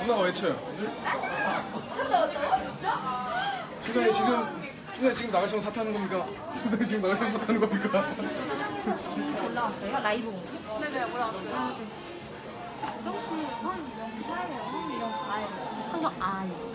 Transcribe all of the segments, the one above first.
누나가 외쳐요. 중간에 지금 나가시면 사퇴하는 겁니까? 중간에 지금 나가시면 사퇴하는 겁니까? 올라왔어요? 라이브 공지? 네네, 올라왔어요. 아, 네. 혹시 황영사예요? 황영 아예요?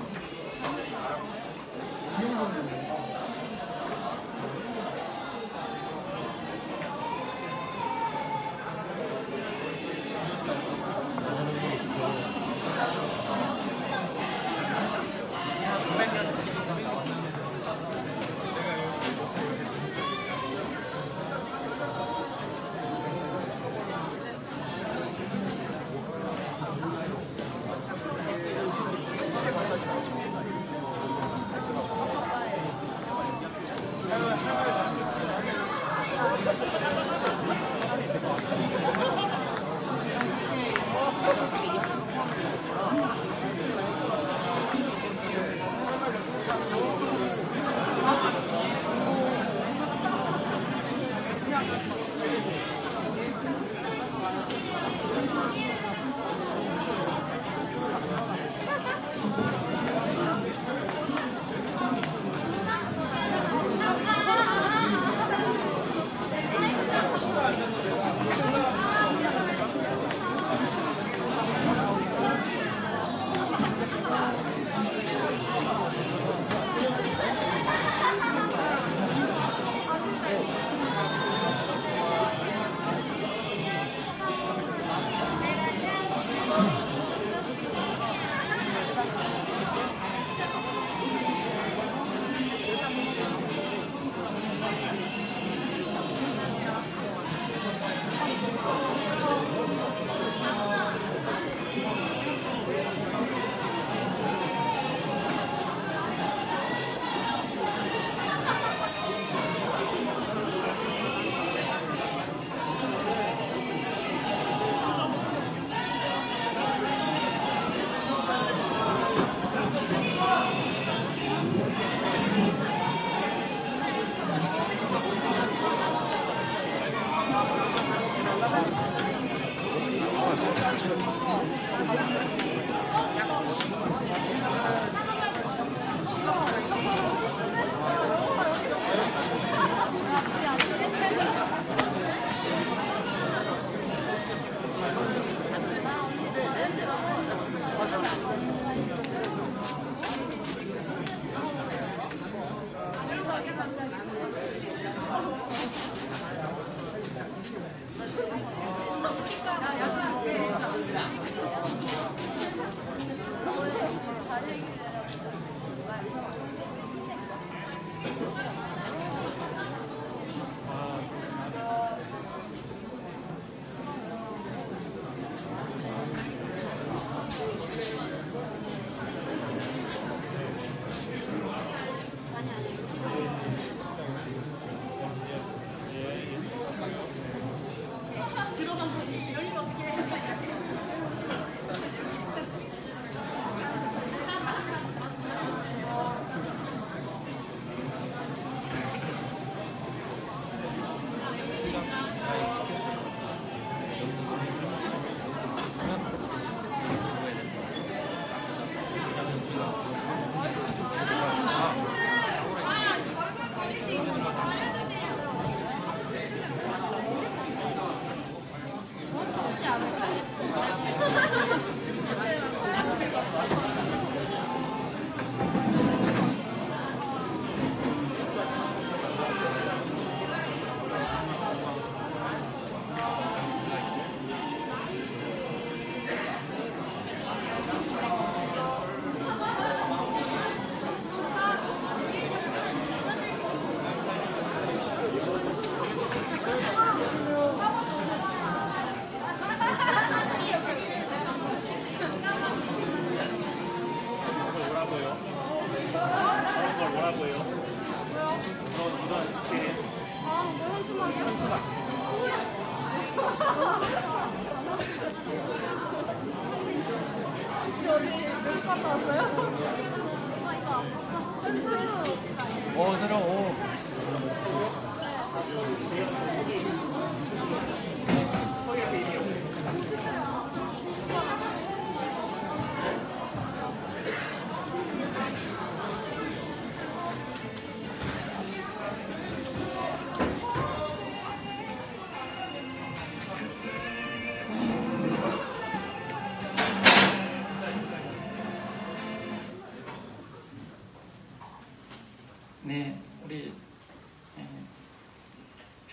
새로워.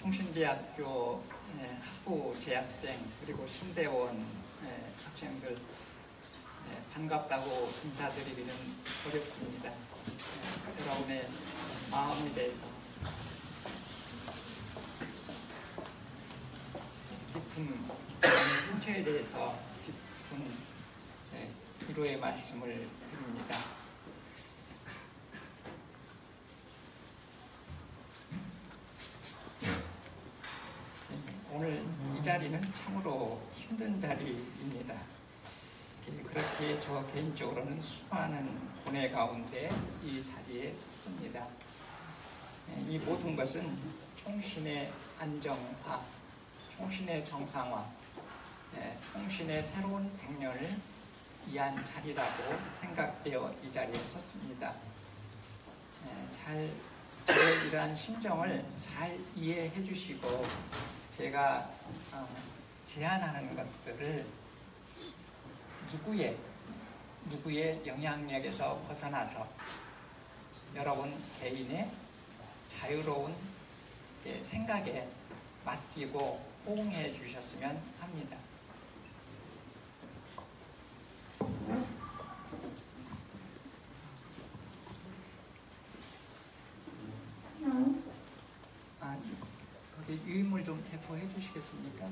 충신대학교 학부 재학생 그리고 신대원 학생들 반갑다고 인사드리기는 어렵습니다. 여러분의 마음에 대해서 깊은 형체에 대해서 깊은 위로의 말씀을 드립니다. 오늘 이 자리는 참으로 힘든 자리입니다. 그렇게 저 개인적으로는 수많은 고뇌 가운데 이 자리에 섰습니다. 이 모든 것은 총신의 안정화, 총신의 정상화, 총신의 새로운 백년을 위한 자리라고 생각되어 이 자리에 섰습니다. 저의 이러한 심정을 잘 이해해 주시고 제가 제안하는 것들을 누구의 영향력에서 벗어나서 여러분 개인의 자유로운 생각에 맡기고 호응해 주셨으면 합니다. 거기 유인물 좀 배포해 주시겠습니까?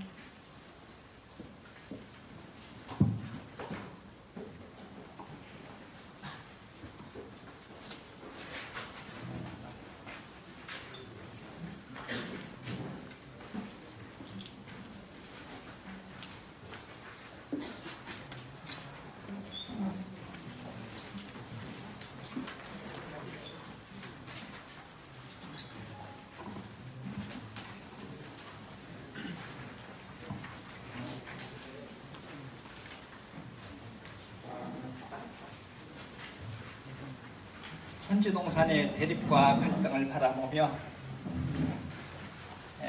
선지동산의 대립과 갈등을 바라보며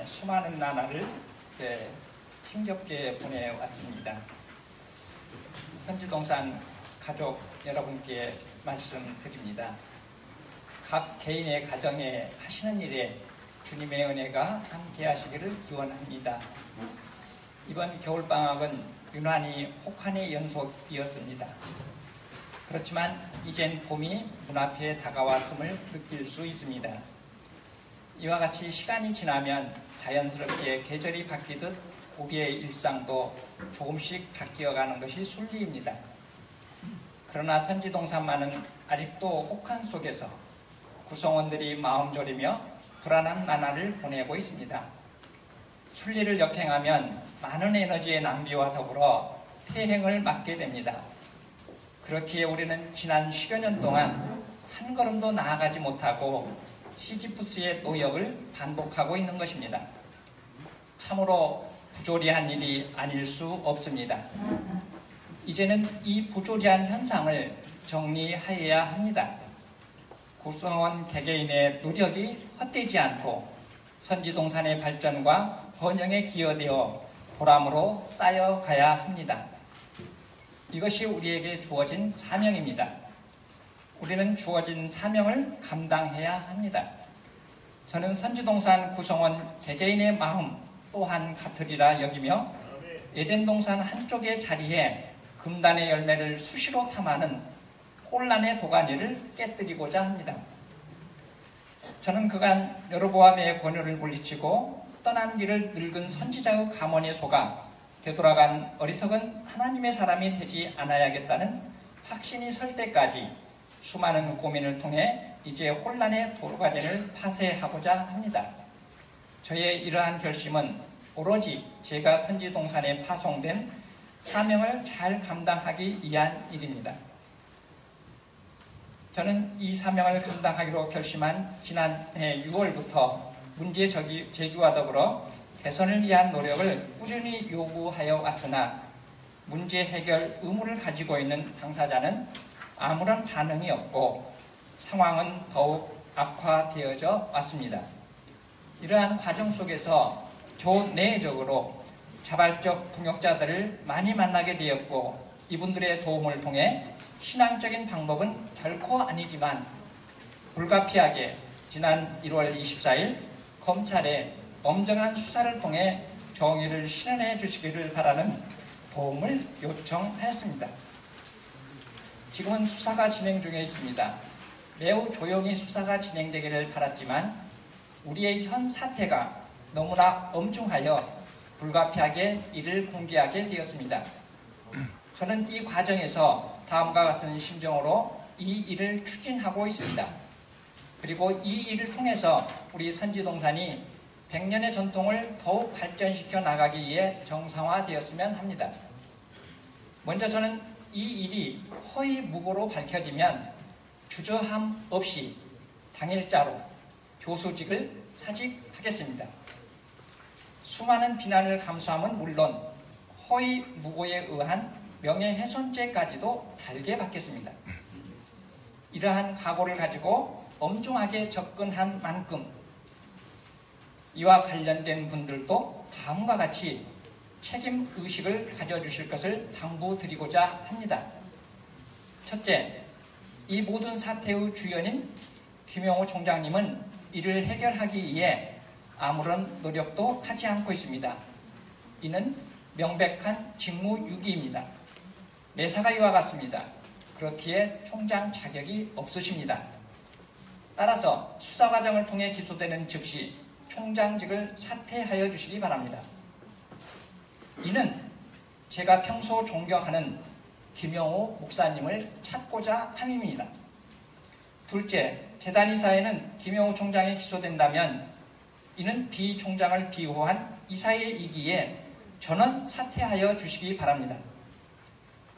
수많은 나날을 힘겹게 보내왔습니다. 선지동산 가족 여러분께 말씀드립니다. 각 개인의 가정에 하시는 일에 주님의 은혜가 함께 하시기를 기원합니다. 이번 겨울방학은 유난히 혹한의 연속이었습니다. 그렇지만 이젠 봄이 눈앞에 다가왔음을 느낄 수 있습니다. 이와 같이 시간이 지나면 자연스럽게 계절이 바뀌듯 우리의 일상도 조금씩 바뀌어가는 것이 순리입니다. 그러나 선지동산만은 아직도 혹한 속에서 구성원들이 마음 졸이며 불안한 나날을 보내고 있습니다. 순리를 역행하면 많은 에너지의 낭비와 더불어 퇴행을 맞게 됩니다. 그렇기에 우리는 지난 10여 년 동안 한 걸음도 나아가지 못하고 시지프스의 노역을 반복하고 있는 것입니다. 참으로 부조리한 일이 아닐 수 없습니다. 이제는 이 부조리한 현상을 정리하여야 합니다. 구성원 개개인의 노력이 헛되지 않고 선지동산의 발전과 번영에 기여되어 보람으로 쌓여가야 합니다. 이것이 우리에게 주어진 사명입니다. 우리는 주어진 사명을 감당해야 합니다. 저는 선지동산 구성원 개개인의 마음 또한 같으리라 여기며 에덴동산 한쪽의 자리에 금단의 열매를 수시로 탐하는 혼란의 도가니를 깨뜨리고자 합니다. 저는 그간 여로보암의 권유를 물리치고 떠난 길을 늙은 선지자의 가문에 속아 되돌아간 어리석은 하나님의 사람이 되지 않아야겠다는 확신이 설 때까지 수많은 고민을 통해 이제 혼란의 도가니를 파쇄하고자 합니다. 저의 이러한 결심은 오로지 제가 선지동산에 파송된 사명을 잘 감당하기 위한 일입니다. 저는 이 사명을 감당하기로 결심한 지난해 6월부터 문제 제기와 더불어 개선을 위한 노력을 꾸준히 요구하여 왔으나 문제 해결 의무를 가지고 있는 당사자는 아무런 반응이 없고 상황은 더욱 악화되어져 왔습니다. 이러한 과정 속에서 교내적으로 자발적 동역자들을 많이 만나게 되었고 이분들의 도움을 통해 신앙적인 방법은 결코 아니지만 불가피하게 지난 1월 24일 검찰에 엄정한 수사를 통해 정의를 실현해 주시기를 바라는 도움을 요청하였습니다. 지금은 수사가 진행 중에 있습니다. 매우 조용히 수사가 진행되기를 바랐지만 우리의 현 사태가 너무나 엄중하여 불가피하게 이를 공개하게 되었습니다. 저는 이 과정에서 다음과 같은 심정으로 이 일을 추진하고 있습니다. 그리고 이 일을 통해서 우리 선지동산이 100년의 전통을 더욱 발전시켜 나가기 위해 정상화되었으면 합니다. 먼저 저는 이 일이 허위 무고로 밝혀지면 주저함 없이 당일자로 교수직을 사직하겠습니다. 수많은 비난을 감수함은 물론 허위 무고에 의한 명예훼손죄까지도 달게 받겠습니다. 이러한 각오를 가지고 엄중하게 접근한 만큼 이와 관련된 분들도 다음과 같이 책임의식을 가져주실 것을 당부드리고자 합니다. 첫째, 이 모든 사태의 주연인 김영호 총장님은 이를 해결하기 위해 아무런 노력도 하지 않고 있습니다. 이는 명백한 직무유기입니다. 매사가 이와 같습니다. 그렇기에 총장 자격이 없으십니다. 따라서 수사 과정을 통해 기소되는 즉시 총장직을 사퇴하여 주시기 바랍니다. 이는 제가 평소 존경하는 김영호 목사님을 찾고자 함입니다. 둘째, 재단이사회는 김영호 총장이 기소된다면 이는 비 총장을 비호한 이사회이기에 전원 사퇴하여 주시기 바랍니다.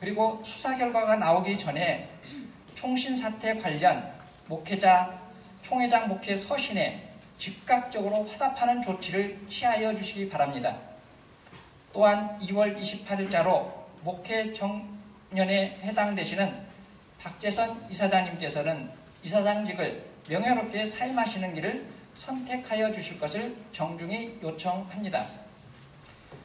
그리고 수사 결과가 나오기 전에 총신 사태 관련 총회장 목회 서신에 즉각적으로 화답하는 조치를 취하여 주시기 바랍니다. 또한 2월 28일자로 목회 정년에 해당되시는 박재선 이사장님께서는 이사장직을 명예롭게 사임하시는 길을 선택하여 주실 것을 정중히 요청합니다.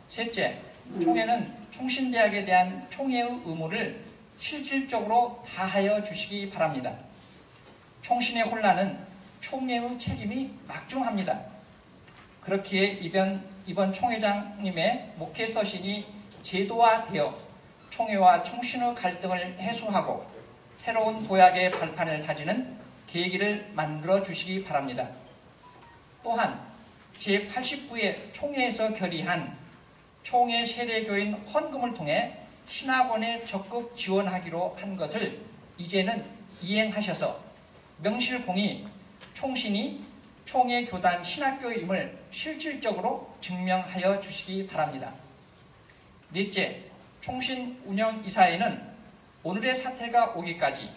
셋째, 총회는 총신대학에 대한 총회의 의무를 실질적으로 다하여 주시기 바랍니다. 총신의 혼란은 총회의 책임이 막중합니다. 그렇기에 이번 총회장님의 목회 서신이 제도화되어 총회와 총신의 갈등을 해소하고 새로운 도약의 발판을 다지는 계기를 만들어 주시기 바랍니다. 또한 제89회 총회에서 결의한 총회 세례교인 헌금을 통해 신학원에 적극 지원하기로 한 것을 이제는 이행하셔서 명실공히 총신이 총회 교단 신학교임을 실질적으로 증명하여 주시기 바랍니다. 넷째, 총신 운영이사회는 오늘의 사태가 오기까지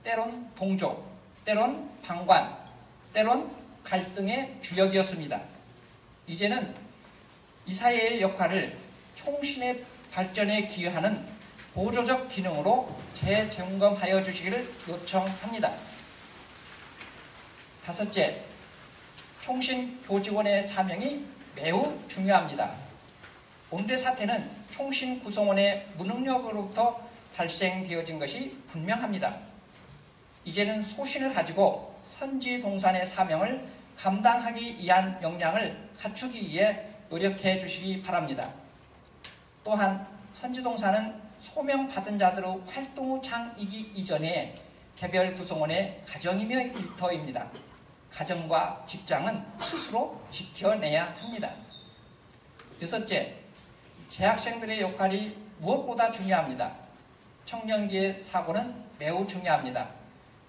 때론 동조, 때론 방관, 때론 갈등의 주역이었습니다. 이제는 이사회의 역할을 총신의 발전에 기여하는 보조적 기능으로 재점검하여 주시기를 요청합니다. 다섯째, 총신 교직원의 사명이 매우 중요합니다. 오늘의 사태는 총신 구성원의 무능력으로부터 발생되어진 것이 분명합니다. 이제는 소신을 가지고 선지동산의 사명을 감당하기 위한 역량을 갖추기 위해 노력해 주시기 바랍니다. 또한 선지동산은 소명받은 자들의 활동의 장이기 이전에 개별 구성원의 가정이며 일터입니다. 가정과 직장은 스스로 지켜내야 합니다. 여섯째, 재학생들의 역할이 무엇보다 중요합니다. 청년기의 사고는 매우 중요합니다.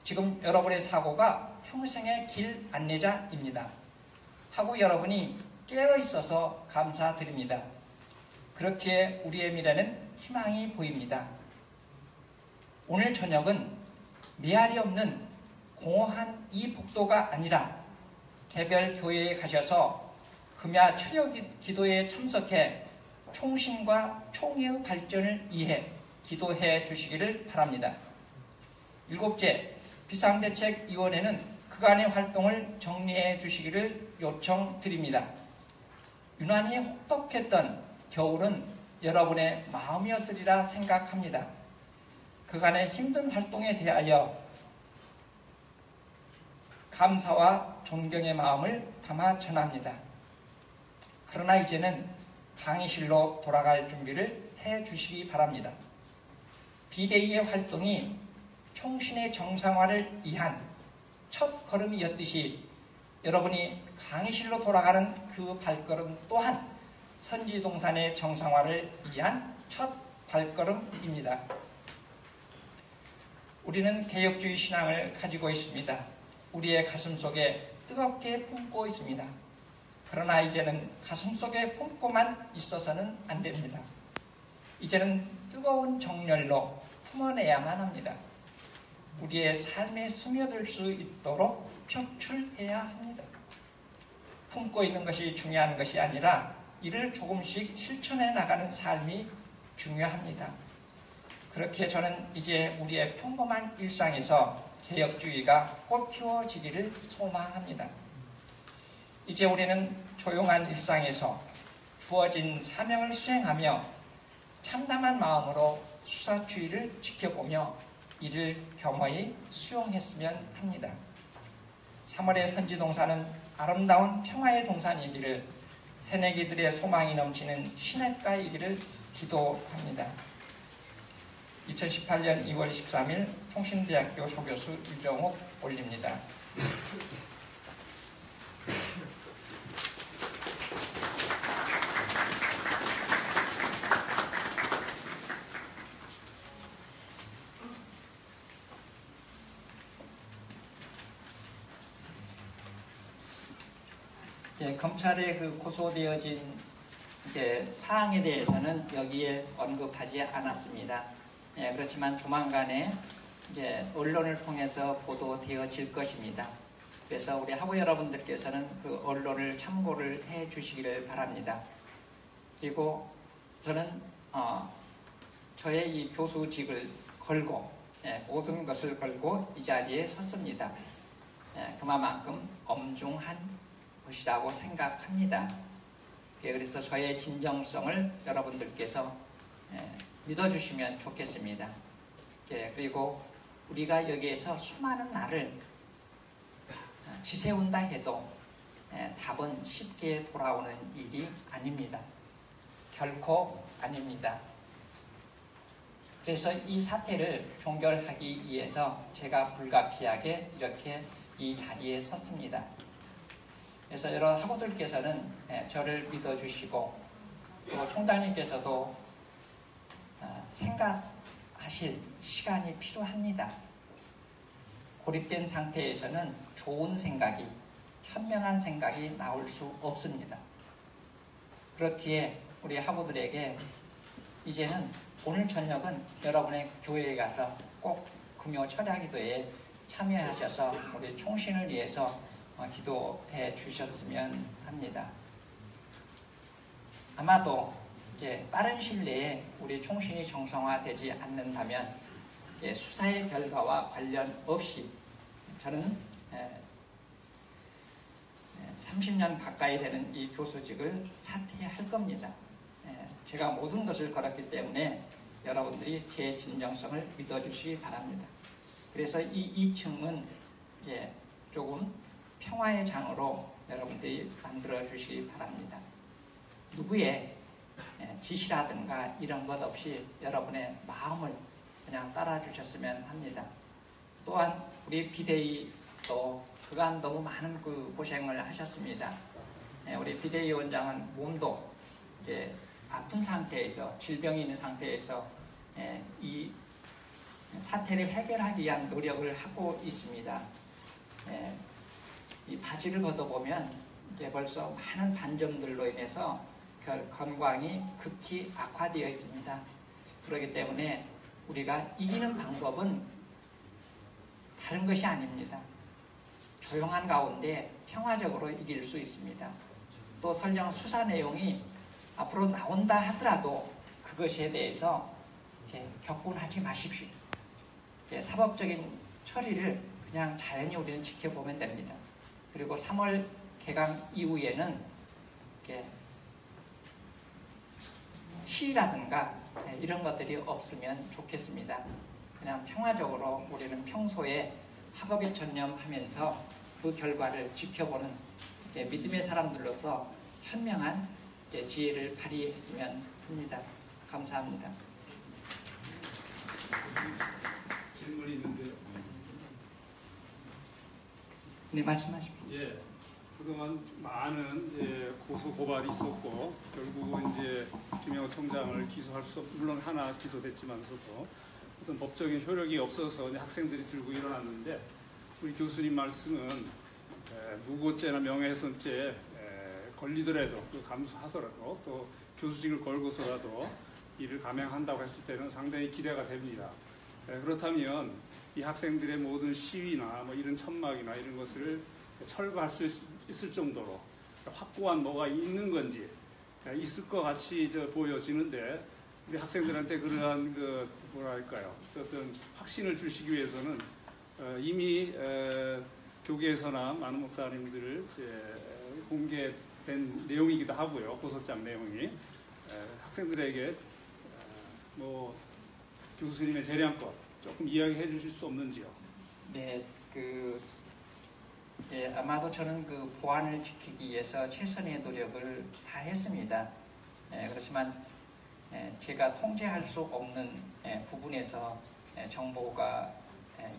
지금 여러분의 사고가 평생의 길 안내자입니다. 하고 여러분이 깨어있어서 감사드립니다. 그렇기에 우리의 미래는 희망이 보입니다. 오늘 저녁은 메아리 없는 공허한 이 복도가 아니라 개별 교회에 가셔서 금야 철야 기도에 참석해 총신과 총회의 발전을 위해 기도해 주시기를 바랍니다. 일곱째, 비상대책위원회는 그간의 활동을 정리해 주시기를 요청드립니다. 유난히 혹독했던 겨울은 여러분의 마음이었으리라 생각합니다. 그간의 힘든 활동에 대하여 감사와 존경의 마음을 담아 전합니다. 그러나 이제는 강의실로 돌아갈 준비를 해 주시기 바랍니다. 비대위의 활동이 총신의 정상화를 위한 첫 걸음이었듯이 여러분이 강의실로 돌아가는 그 발걸음 또한 선지동산의 정상화를 위한 첫 발걸음입니다. 우리는 개혁주의 신앙을 가지고 있습니다. 우리의 가슴 속에 뜨겁게 품고 있습니다. 그러나 이제는 가슴 속에 품고만 있어서는 안 됩니다. 이제는 뜨거운 정열로 품어내야만 합니다. 우리의 삶에 스며들 수 있도록 표출해야 합니다. 품고 있는 것이 중요한 것이 아니라 이를 조금씩 실천해 나가는 삶이 중요합니다. 그렇게 저는 이제 우리의 평범한 일상에서 개혁주의가 꽃피워지기를 소망합니다. 이제 우리는 조용한 일상에서 주어진 사명을 수행하며 참담한 마음으로 수사주의를 지켜보며 이를 겸허히 수용했으면 합니다. 3월의 선지동산은 아름다운 평화의 동산이기를, 새내기들의 소망이 넘치는 시냇가이기를 기도합니다. 2018년 2월 13일 통신대학교 소교수 유정욱 올립니다. 검찰에 고소되어진 사항에 대해서는 여기에 언급하지 않았습니다. 그렇지만 조만간에 언론을 통해서 보도되어질 것입니다. 그래서 우리 학우 여러분들께서는 그 언론을 참고를 해 주시기를 바랍니다. 그리고 저는 저의 이 교수직을 걸고 모든 것을 걸고 이 자리에 섰습니다. 그만큼 엄중한 것이라고 생각합니다. 그래서 저의 진정성을 여러분들께서 믿어주시면 좋겠습니다. 그리고 우리가 여기에서 수많은 날을 지새운다 해도 답은 쉽게 돌아오는 일이 아닙니다. 결코 아닙니다. 그래서 이 사태를 종결하기 위해서 제가 불가피하게 이렇게 이 자리에 섰습니다. 그래서 여러 학우들께서는 저를 믿어주시고 또 총장님께서도 생각하실 시간이 필요합니다. 고립된 상태에서는 좋은 생각이, 현명한 생각이 나올 수 없습니다. 그렇기에 우리 학우들에게 이제는 오늘 저녁은 여러분의 교회에 가서 꼭 금요 철야기도에 참여하셔서 우리 총신을 위해서 기도해 주셨으면 합니다. 아마도 빠른 시일 내에 우리 총신이 정상화되지 않는다면 수사의 결과와 관련 없이 저는 30년 가까이 되는 이 교수직을 사퇴할 겁니다. 제가 모든 것을 걸었기 때문에 여러분들이 제 진정성을 믿어주시기 바랍니다. 그래서 이 2층은 조금 평화의 장으로 여러분들이 만들어 주시기 바랍니다. 누구의 지시라든가 이런 것 없이 여러분의 마음을 그냥 따라 주셨으면 합니다. 또한 우리 비대위도 그간 너무 많은 고생을 하셨습니다. 우리 비대위 원장은 몸도 아픈 상태에서, 질병이 있는 상태에서 이 사태를 해결하기 위한 노력을 하고 있습니다. 이 바지를 걷어보면 벌써 많은 반점들로 인해서 건강이 극히 악화되어 있습니다. 그렇기 때문에 우리가 이기는 방법은 다른 것이 아닙니다. 조용한 가운데 평화적으로 이길 수 있습니다. 또 설령 수사 내용이 앞으로 나온다 하더라도 그것에 대해서 격분하지 마십시오. 사법적인 처리를 그냥 자연히 우리는 지켜보면 됩니다. 그리고 3월 개강 이후에는 시위라든가 이런 것들이 없으면 좋겠습니다. 그냥 평화적으로 우리는 평소에 학업에 전념하면서 그 결과를 지켜보는 믿음의 사람들로서 현명한 지혜를 발휘했으면 합니다. 감사합니다. 질문이 있는데요. 네, 말씀하십시오. 예, 그동안 많은 고소 고발이 있었고 결국은 이제 김영호 총장을 기소할 수 물론 하나 기소됐지만서도 어떤 법적인 효력이 없어서 이제 학생들이 들고 일어났는데 우리 교수님 말씀은 무고죄나 명예훼손죄 걸리더라도 그 감수하더라도 또 교수직을 걸고서라도 이를 감행한다고 했을 때는 상당히 기대가 됩니다. 그렇다면 이 학생들의 모든 시위나 뭐 이런 천막이나 이런 것을 철거할 수 있을 정도로 확고한 뭐가 있는 건지 있을 것 같이 보여지는데 우리 학생들한테 그러한 그 뭐랄까요 어떤 확신을 주시기 위해서는 이미 교계에서나 많은 목사님들 공개된 내용이기도 하고요. 고소장 내용이 학생들에게 뭐 교수님의 재량껏 조금 이야기해 주실 수 없는지요? 네, 아마도 저는 그 보안을 지키기 위해서 최선의 노력을 다 했습니다. 그렇지만 제가 통제할 수 없는 부분에서 정보가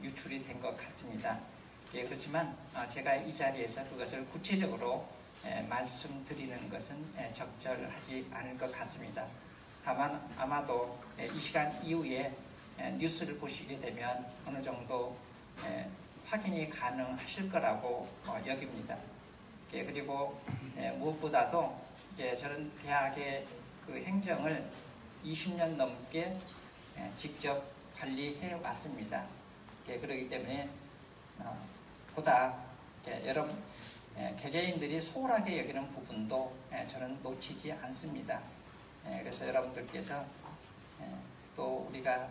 유출이 된 것 같습니다. 그렇지만 제가 이 자리에서 그것을 구체적으로 말씀드리는 것은 적절하지 않을 것 같습니다. 다만 아마도 이 시간 이후에 뉴스를 보시게 되면 어느 정도 확인이 가능하실 거라고 여깁니다. 그리고 무엇보다도 저는 대학의 그 행정을 20년 넘게 직접 관리해 왔습니다. 그렇기 때문에 보다 여러분 개개인들이 소홀하게 여기는 부분도 저는 놓치지 않습니다. 그래서 여러분들께서 또 우리가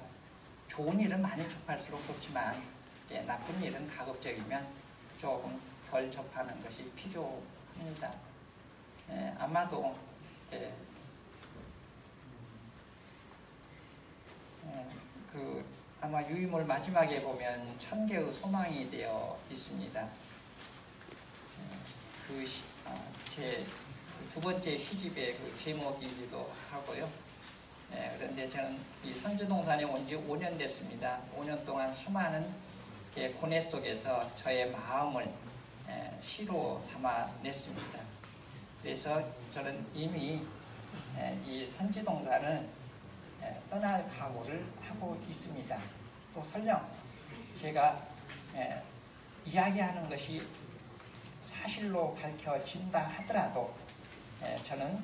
좋은 일은 많이 접할수록 좋지만 나쁜 일은 가급적이면 조금 덜 접하는 것이 필요합니다. 아마도 아마 유인물 마지막에 보면 1000개의 소망이 되어 있습니다. 제 두 번째 시집의 그 제목이기도 하고요. 그런데 저는 이 선주동산에 온 지 5년 됐습니다. 5년 동안 수많은 고뇌 속에서 저의 마음을 시로 담아냈습니다. 그래서 저는 이미 이 선지동산을 떠날 각오를 하고 있습니다. 또 설령 제가 이야기하는 것이 사실로 밝혀진다 하더라도 저는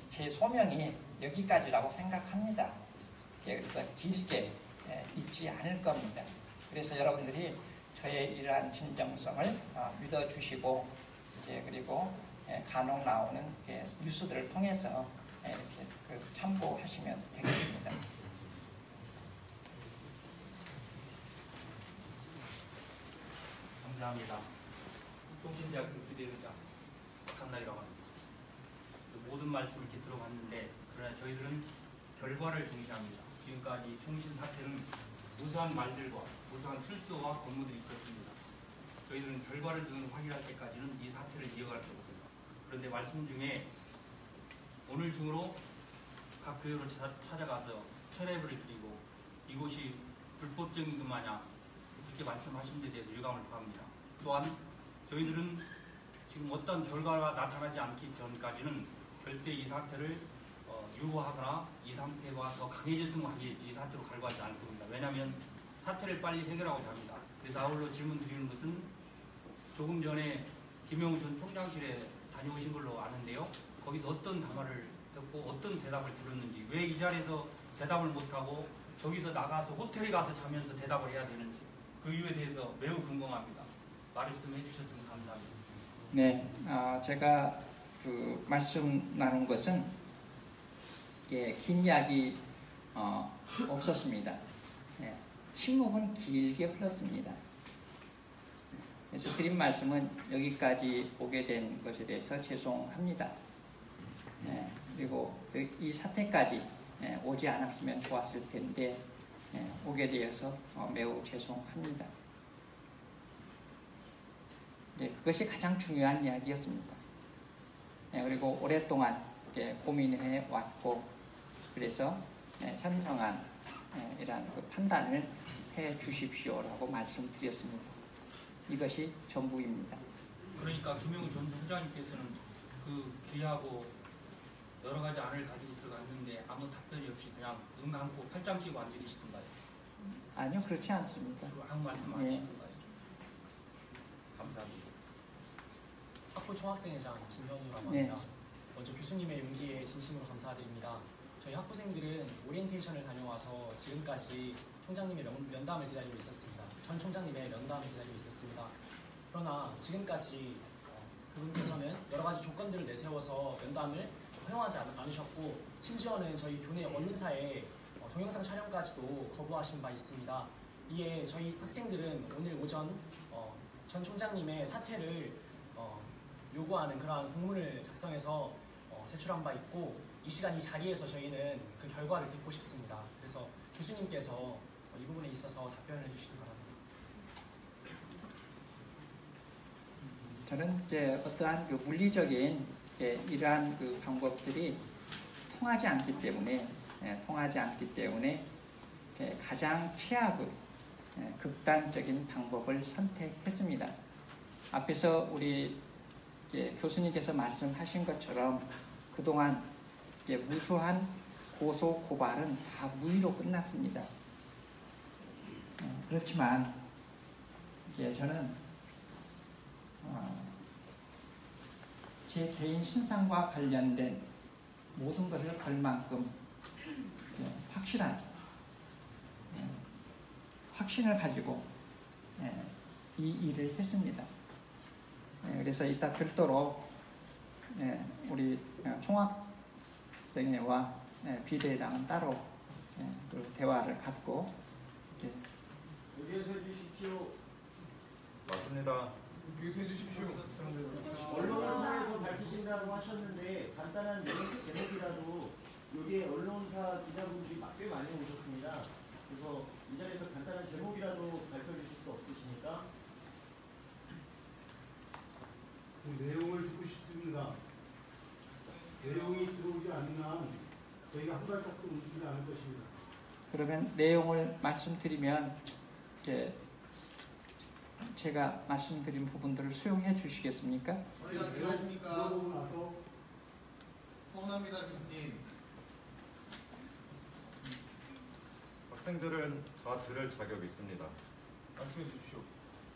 제 소명이 여기까지라고 생각합니다. 그래서 길게 있지 않을 겁니다. 그래서 여러분들이 저의 이러한 진정성을 믿어주시고 그리고 간혹 나오는 뉴스들을 통해서 이렇게 참고하시면 되겠습니다. 감사합니다. 통신대학교 부대의장 박한나이라고 합니다. 모든 말씀을 이렇게 들어봤는데 그러나 저희들은 결과를 중시합니다. 지금까지 통신 사태는 무수한 말들과 무수한 실수와 업무들이 있었습니다. 저희들은 결과를 좀 확인할 때까지는 이 사태를 이어갈 거거든요. 그런데 말씀 중에 오늘 중으로 각 교회로 찾아가서 철회를 드리고 이곳이 불법적인 것 마냥 이렇게 말씀하신 데 대해서 유감을 표합니다. 또한 저희들은 지금 어떤 결과가 나타나지 않기 전까지는 절대 이 사태를 유보하거나 이 상태와 더 강해졌으면 하겠지 이 사태로 갈구하지 않을 겁니다. 왜냐하면 사태를 빨리 해결하고자 합니다. 그래서 아울러 질문 드리는 것은 조금 전에 김영우 전 총장실에 다녀오신 걸로 아는데요. 거기서 어떤 담화를 했고 어떤 대답을 들었는지 왜 이 자리에서 대답을 못하고 저기서 나가서 호텔에 가서 자면서 대답을 해야 되는지 그 이유에 대해서 매우 궁금합니다. 말씀해 주셨으면 감사합니다. 네, 제가 그 말씀 나눈 것은 긴 이야기 없었습니다. 침묵은 길게 흘렀습니다. 그래서 드린 말씀은 여기까지 오게 된 것에 대해서 죄송합니다. 그리고 이 사태까지 오지 않았으면 좋았을 텐데 오게 되어서 매우 죄송합니다. 그것이 가장 중요한 이야기였습니다. 그리고 오랫동안 고민해 왔고 그래서 현명한 이러한 그 판단을 해 주십시오라고 말씀드렸습니다. 이것이 전부입니다. 그러니까 김영우 전 총장님께서는 그 귀하고 여러 가지 안을 가지고 들어갔는데 아무 답변이 없이 그냥 눈 감고 팔짱 끼고 앉아 계시던가요? 아니요, 그렇지 않습니다. 아무 말씀 안 하시던가요? 감사합니다. 학부 총학생회장 김현우라고 네. 합니다. 먼저 교수님의 용기에 진심으로 감사드립니다. 저희 학부생들은 오리엔테이션을 다녀와서 지금까지 총장님의 면담을 기다리고 있었습니다. 전 총장님의 면담을 기다리고 있었습니다. 그러나 지금까지 그분께서는 여러 가지 조건들을 내세워서 면담을 허용하지 않으셨고 심지어는 저희 교내 언론사에 동영상 촬영까지도 거부하신 바 있습니다. 이에 저희 학생들은 오늘 오전 전 총장님의 사퇴를 요구하는 그러한 공문을 작성해서 제출한 바 있고 이 시간 이 자리에서 저희는 그 결과를 듣고 싶습니다. 그래서 교수님께서 이 부분에 있어서 답변을 해주시기 바랍니다. 저는 이제 어떠한 그 물리적인 이러한 그 방법들이 통하지 않기 때문에 가장 최악의 극단적인 방법을 선택했습니다. 앞에서 우리 교수님께서 말씀하신 것처럼 그동안 무수한 고소 고발은 다 무의로 끝났습니다. 그렇지만 저는 제 개인 신상과 관련된 모든 것을 걸 만큼 확실한 확신을 가지고 이 일을 했습니다. 그래서 이따 별도로 우리 총학생회와 비대당은 따로 그 대화를 갖고 여기에서 해주십시오. 맞습니다. 여기서 해주십시오. 언론을 통해서 밝히신다고 하셨는데 간단한 제목이라도 여기에 언론사 기자분들이 꽤 많이 오셨습니다. 그래서 이 자리에서 간단한 제목이라도 밝혀주실 수 없으십니까? 그 내용을 듣고 싶습니다. 내용이 들어오지 않는 한 저희가 한 발짝도 움직이지 않을 것입니다. 그러면 내용을 말씀드리면 제가 말씀드린 부분들을 수용해 주시겠습니까? 저희가 들었습니까? 들어보고 나서 서운합니다, 교수님. 학생들은 다 들을 자격 있습니다. 말씀해 주십시오.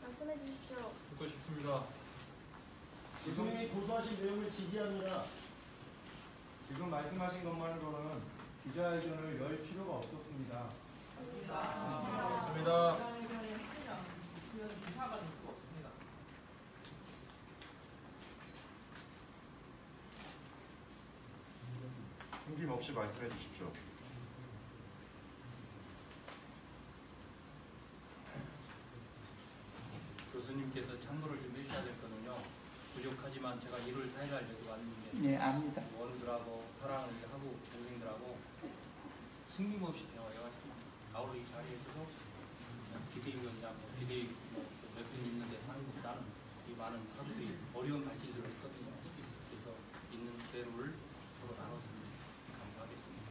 말씀해 주십시오. 듣고 싶습니다. 교수님이 고소하신 내용을 지지합니다. 지금 말씀하신 것만으로는 기자회견을 열 필요가 없었습니다. 맞습니다. 숨김없이 말씀해 주십시오. 교수님께서 참고를 좀 해주셔야 될 거는요. 부족하지만 제가 1월 4일 날 여기 왔는데 네, 압니다. 원들하고 사랑을 하고 동생들하고 숨김없이 대화해왔습니다. 아울러 이 자리에서도 비대위원장, 몇 분 있는데 하는 것보다는 이 많은 사람들이 어려운 발길들을 했거든요. 그래서 있는 대로를 서로 나눴습니다. 감사하겠습니다.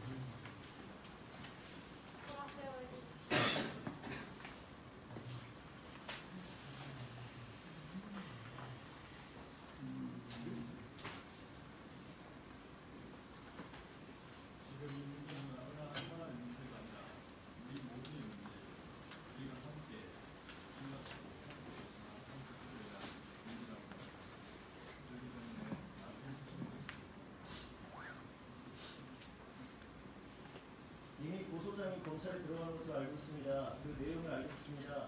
이미 고소장이 검찰에 들어간 것으로 알고 있습니다. 그 내용을 알고 싶습니다.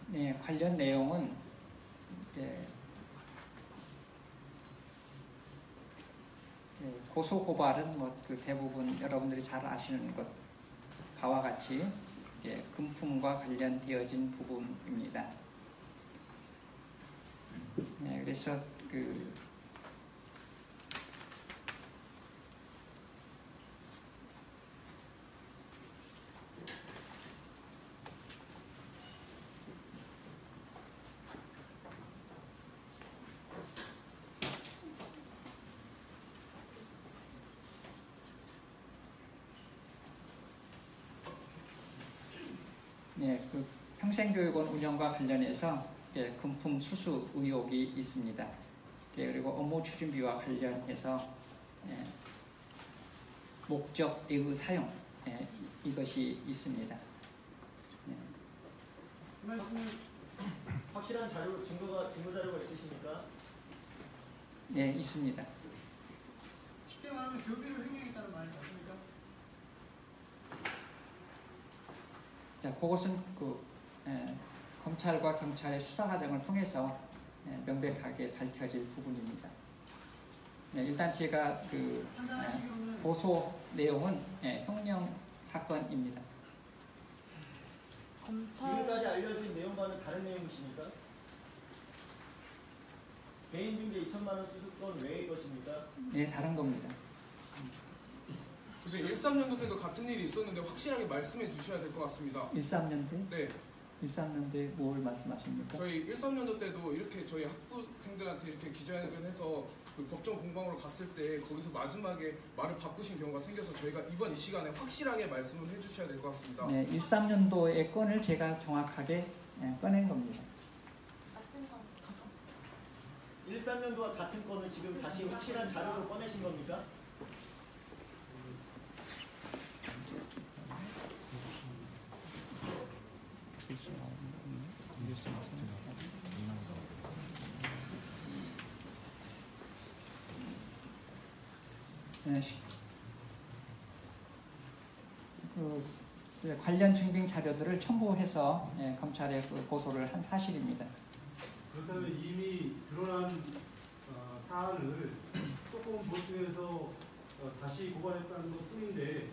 네, 관련 내용은 고소 고발은 그 대부분 여러분들이 잘 아시는 것과 같이 금품과 관련되어진 부분입니다. 네, 그래서 예, 그 평생교육원 운영과 관련해서 예, 금품 수수 의혹이 있습니다. 예, 그리고 업무 추진비와 관련해서 예, 목적의 사용 예, 이것이 있습니다. 예. 그 말씀은 확실한 증거 자료가 있으십니까? 예, 있습니다. 쉽게 말하면 교비를 횡령했다는 말이 맞습니까? 자, 그것은 검찰과 경찰의 수사 과정을 통해서 명백하게 밝혀질 부분입니다. 네, 일단 제가 판단하시기로는 고소 내용은 횡령 사건입니다. 지금까지 알려진 내용과는 다른 내용이십니까? 개인중개 2천만 원 수수권 외의 것입니까? 네, 다른 겁니다. 그래서 13년도 때도 같은 일이 있었는데 확실하게 말씀해 주셔야 될 것 같습니다. 13년대? 네. 13년대 뭘 말씀하십니까? 저희 13년도 때도 이렇게 저희 학부생들한테 이렇게 기자회견해서 그 법정 공방으로 갔을 때 거기서 마지막에 말을 바꾸신 경우가 생겨서 저희가 이번 이 시간에 확실하게 말씀을 해주셔야 될 것 같습니다. 네, 13년도의 건을 제가 정확하게 꺼낸 겁니다. 13년도와 같은 건을 지금 다시 확실한 자료로 꺼내신 겁니까? 네, 관련 증빙 자료들을 첨부해서 검찰에 고소를 한 사실입니다. 그렇다면 이미 드러난 사안을 조금 보충해서 다시 고발했다는 것 뿐인데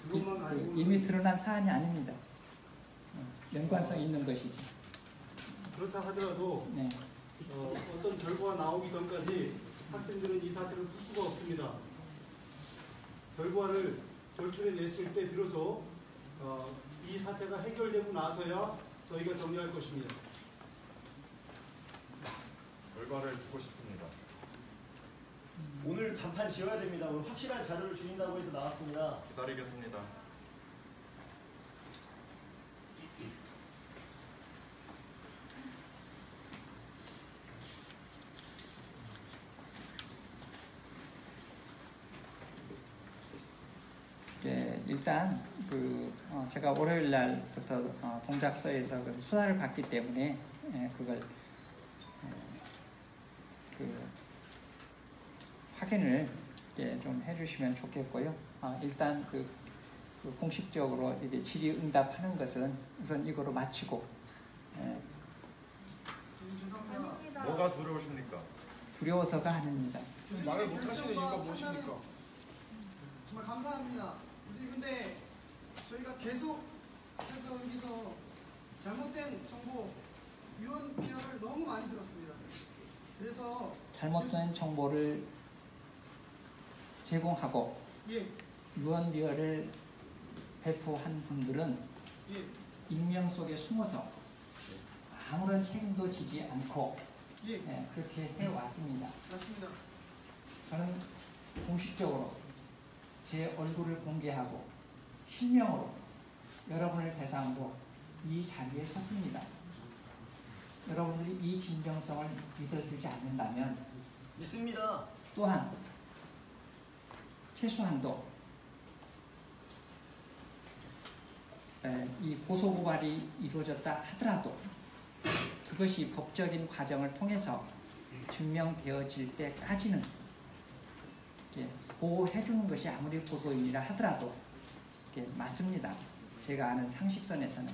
그것만 가지고 이미 드러난 사안이 아닙니다. 연관성 있는 것이죠. 그렇다 하더라도 네. 어떤 결과가 나오기 전까지 학생들은 이 사태를 풀 수가 없습니다. 결과를 돌출해냈을 때 비로소 이 사태가 해결되고 나서야 저희가 정리할 것입니다. 결과를 듣고 싶습니다. 오늘 단판 지어야 됩니다. 오늘 확실한 자료를 주신다고 해서 나왔습니다. 기다리겠습니다. 일단 제가 월요일 날부터 동작서에서 수사를 받기 때문에 그걸 확인을 좀 해주시면 좋겠고요. 일단 공식적으로 이게 질의응답하는 것은 우선 이거로 마치고. 뭐가 두려우십니까? 두려워서가 아닙니다. 말을 못 하시는 이유가 무엇입니까? 정말 감사합니다. 근데 저희가 계속해서 여기서 잘못된 정보, 유언 비어를 너무 많이 들었습니다. 그래서 잘못된 정보를 제공하고 예, 유언 비어를 배포한 분들은 예, 익명 속에 숨어서 아무런 책임도 지지 않고 예, 그렇게 해왔습니다. 맞습니다. 저는 공식적으로 제 얼굴을 공개하고 실명으로 여러분을 대상으로 이 자리에 섰습니다. 여러분들이 이 진정성을 믿어주지 않는다면 믿습니다. 또한 최소한도 이 고소고발이 이루어졌다 하더라도 그것이 법적인 과정을 통해서 증명되어질 때까지는 보호해주는 것이 아무리 고소인이라 하더라도 맞습니다. 제가 아는 상식선에서는.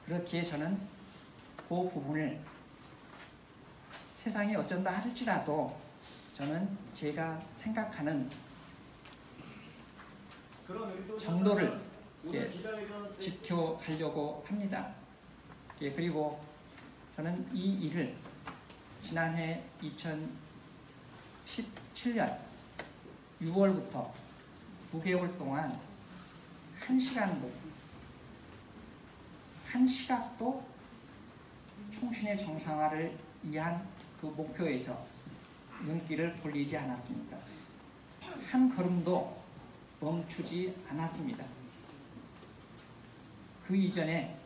그렇기에 저는 그 부분을 세상이 어쩐다 할지라도 저는 제가 생각하는 정도를 지켜가려고 합니다. 그리고 저는 이 일을 지난해 2017년 6월부터 9개월 동안 한 시각도 총신의 정상화를 위한 그 목표에서 눈길을 돌리지 않았습니다. 한 걸음도 멈추지 않았습니다. 그 이전에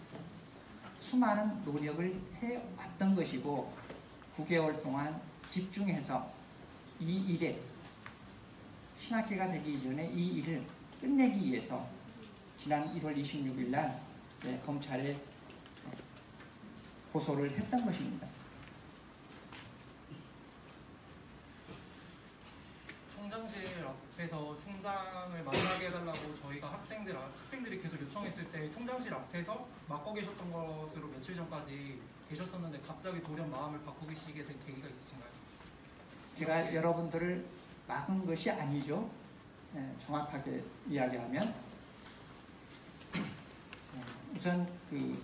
수많은 노력을 해왔던 것이고 9개월 동안 집중해서 이 일에 신학기가 되기 전에 이 일을 끝내기 위해서 지난 1월 26일 날 검찰에 고소를 했던 것입니다. 총장실 앞에서 총장을 만나게 해달라고 저희가 학생들이 계속 요청했을 때 총장실 앞에서 막고 계셨던 것으로 며칠 전까지 계셨었는데 갑자기 돌연 마음을 바꾸시게 된 계기가 있으신가요? 제가 여러분들을 막은 것이 아니죠. 정확하게 이야기하면 우선 그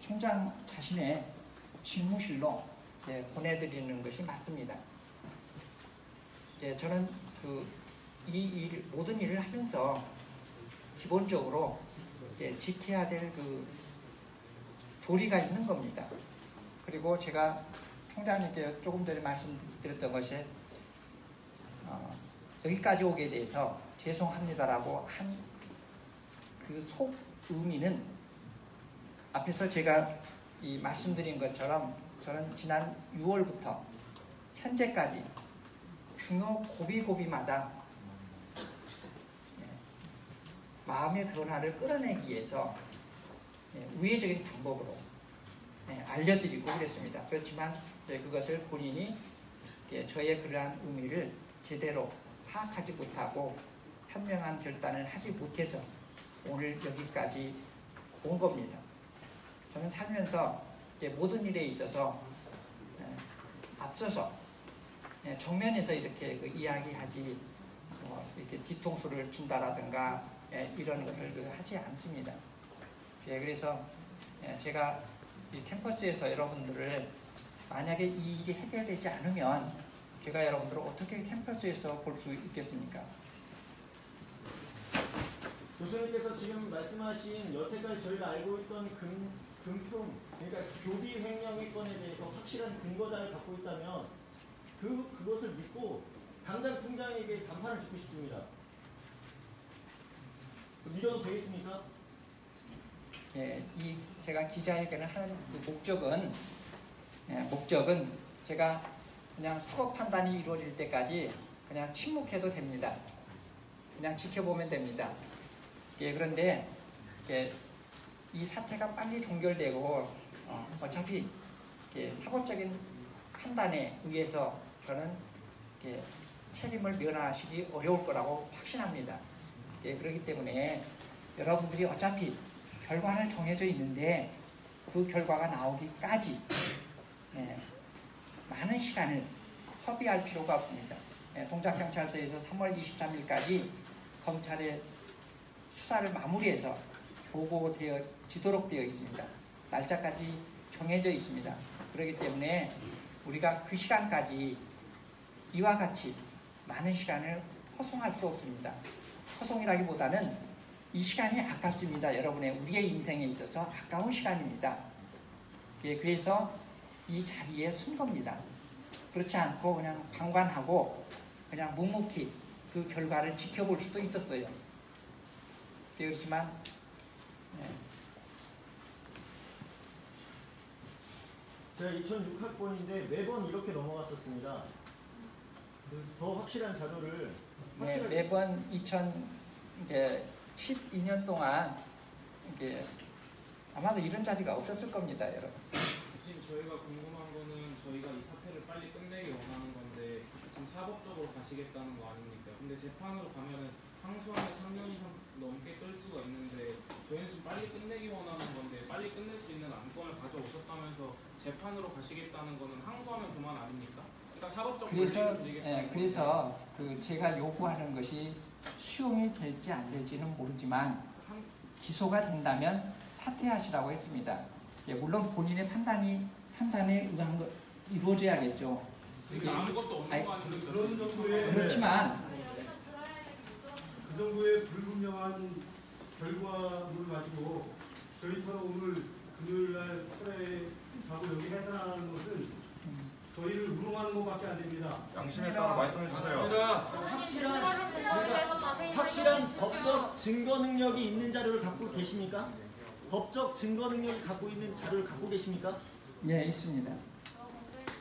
총장 자신의 집무실로 보내드리는 것이 맞습니다. 저는 모든 일을 하면서 기본적으로 지켜야 될 도리가 있는 겁니다. 그리고 제가 총장님께 조금 전에 말씀드렸던 것이 여기까지 오게 돼서 죄송합니다라고 한 그 속 의미는 앞에서 제가 말씀드린 것처럼 저는 지난 6월부터 현재까지 중요 고비고비마다 마음의 변화를 끌어내기 위해서 우회적인 방법으로 알려드리고 그랬습니다. 그렇지만 그것을 본인이 저의 그러한 의미를 제대로 파악하지 못하고 현명한 결단을 하지 못해서 오늘 여기까지 온 겁니다. 저는 살면서 모든 일에 있어서 앞서서 정면에서 이렇게 이야기하지 이렇게 뒤통수를 친다라든가 이런 것을 하지 않습니다. 그래서 제가 이 캠퍼스에서 여러분들을 만약에 이 일이 해결되지 않으면 제가 여러분들을 어떻게 캠퍼스에서 볼 수 있겠습니까? 교수님께서 지금 말씀하신 여태까지 저희가 알고 있던 금품, 그러니까 교비 횡령의 건에 대해서 확실한 근거자를 갖고 있다면 그것을 믿고 당장 총장에게 단판을 짓고 싶습니다. 믿어도 되겠습니까? 제가 기자회견을 하는 목적은 제가 그냥 사법 판단이 이루어질 때까지 그냥 침묵해도 됩니다. 그냥 지켜보면 됩니다. 그런데 이 사태가 빨리 종결되고 어차피 사법적인 판단에 의해서 저는 책임을 면하시기 어려울 거라고 확신합니다. 그렇기 때문에 여러분들이 어차피 결과는 정해져 있는데 그 결과가 나오기까지 많은 시간을 허비할 필요가 없습니다. 동작경찰서에서 3월 23일까지 검찰의 수사를 마무리해서 보고되어지도록 되어 있습니다. 날짜까지 정해져 있습니다. 그렇기 때문에 우리가 그 시간까지 이와 같이 많은 시간을 허송할 수 없습니다. 허송이라기보다는 이 시간이 아깝습니다. 우리의 인생에 있어서 아까운 시간입니다. 그래서 이 자리에 쓴 겁니다. 그렇지 않고 그냥 방관하고 그냥 묵묵히 그 결과를 지켜볼 수도 있었어요. 그렇지만 제가 2006학번인데 매번 이렇게 넘어갔었습니다. 더 확실한 자료를 매번 2012년 동안 아마도 이런 자리가 없었을 겁니다, 여러분. 지금 저희가 궁금한 거는 저희가 이 사태를 빨리 끝내기 원하는 건데 지금 사법적으로 가시겠다는 거 아닙니까? 근데 재판으로 가면은 항소하면 3년 이상 넘게 끌 수가 있는데 저희는 지금 빨리 끝내기 원하는 건데 빨리 끝낼 수 있는 안건을 가져오셨다면서 재판으로 가시겠다는 거는 항소하면 그만 아닙니까? 그러니까 사법적 권리를 드리겠다는 그래서 제가 요구하는 것이 수용이 될지 안 될지는 모르지만 기소가 된다면 사퇴하시라고 했습니다. 물론 본인의 판단에 의한 거 이루어져야겠죠. 아무것도 없는 거 아닌데 그런 정도의 그렇지만 그 정도의 불분명한 결과물을 가지고 저희처럼 오늘 금요일날 철회하고 여기 해산하는 것은 저희를 우롱하는 것밖에 안 됩니다. 양심에 따라 말씀해 주세요. 확실한 법적 증거 능력이 있는 자료를 갖고 계십니까? 법적 증거 능력을 갖고 있는 자료를 갖고 계십니까? 예, 있습니다.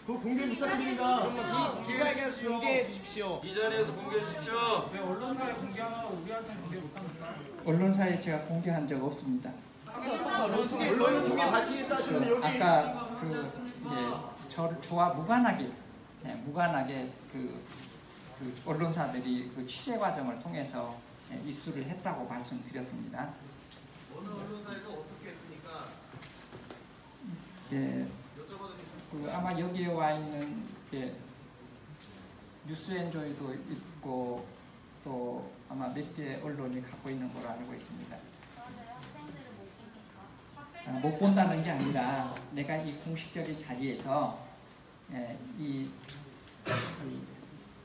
그거 공개 부탁드립니다. 그러면 기자회견에서 공개해 주십시오. 이 자리에서 공개해 주십시오. 왜 언론사에 공개하라고 우리한테 공개 못합니까? 언론사에 제가 공개한 적 없습니다. 언론을 통해 밝히겠다 하시면 여기 아까 저와 무관하게 그 언론사들이 그 취재 과정을 통해서 입수를 했다고 말씀드렸습니다. 어느 언론사에서 어떻게 했습니까? 예, 그 아마 여기에 와 있는 뉴스엔조이도 있고 또 아마 몇 개 언론이 갖고 있는 걸로 알고 있습니다. 못 본다는 게 아니라 내가 이 공식적인 자리에서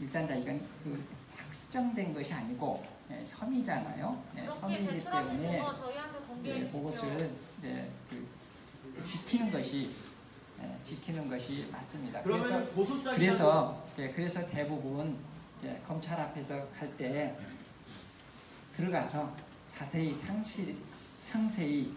일단 이건 그 확정된 것이 아니고 혐의잖아요. 혐의이기 때문에 그것을 지키는 것이 맞습니다. 그래서 대부분 검찰 앞에서 할 때 들어가서 자세히 상세히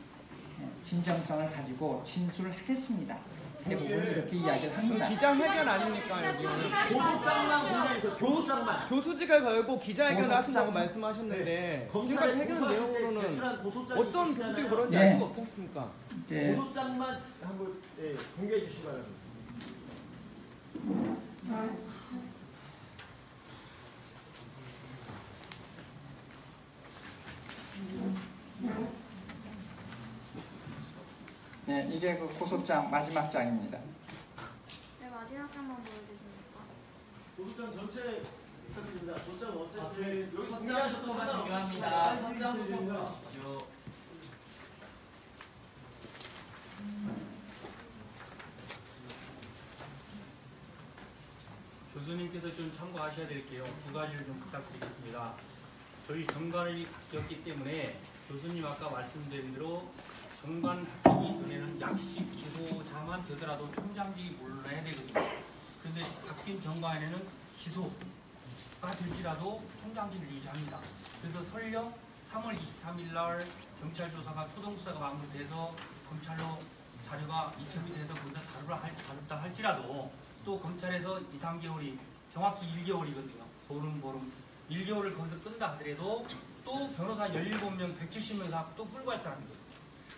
진정성을 가지고 진술을 하겠습니다. 대부분 이렇게 이야기를 합니다. 기자회견 아닙니까 여기는? 고소장만 공개해서 교수장만 교수직을 걸고 기자회견을 하신다고 말씀하셨는데 지금까지 해결 내용으로는 어떤 교수직이 그런지 알 수가 없지 않습니까? 고소장만 한번 공개해 주시기 바랍니다. 네, 이게 그 고소장 마지막 장입니다. 네, 마지막 장만 보여주십니까? 고소장 전체 부탁드립니다. 고소장 어쨌든 여기서 공개하셨던 선장 중요합니다. 선장부터 보여주십시오. 교수님께서 좀 참고하셔야 될 게요. 두 가지를 좀 부탁드리겠습니다. 저희 정관이 바뀌었기 때문에 교수님 아까 말씀드린 대로 정관 바뀌기 전에는 약식 기소자만 되더라도 총장직이 물러나야 되거든요. 그런데 바뀐 정관에는 기소가 될지라도 총장직을 유지합니다. 그래서 설령 3월 23일 날 경찰 조사가 초동수사가 마무리돼서 검찰로 자료가 이첩이 돼서 거기서 다뤘다 할지라도 또 검찰에서 2, 3개월이 정확히 1개월이거든요. 보름 1개월을 거기서 끈다 하더라도 또 변호사 17명 170명 다 또 풀고할 사람이거든요.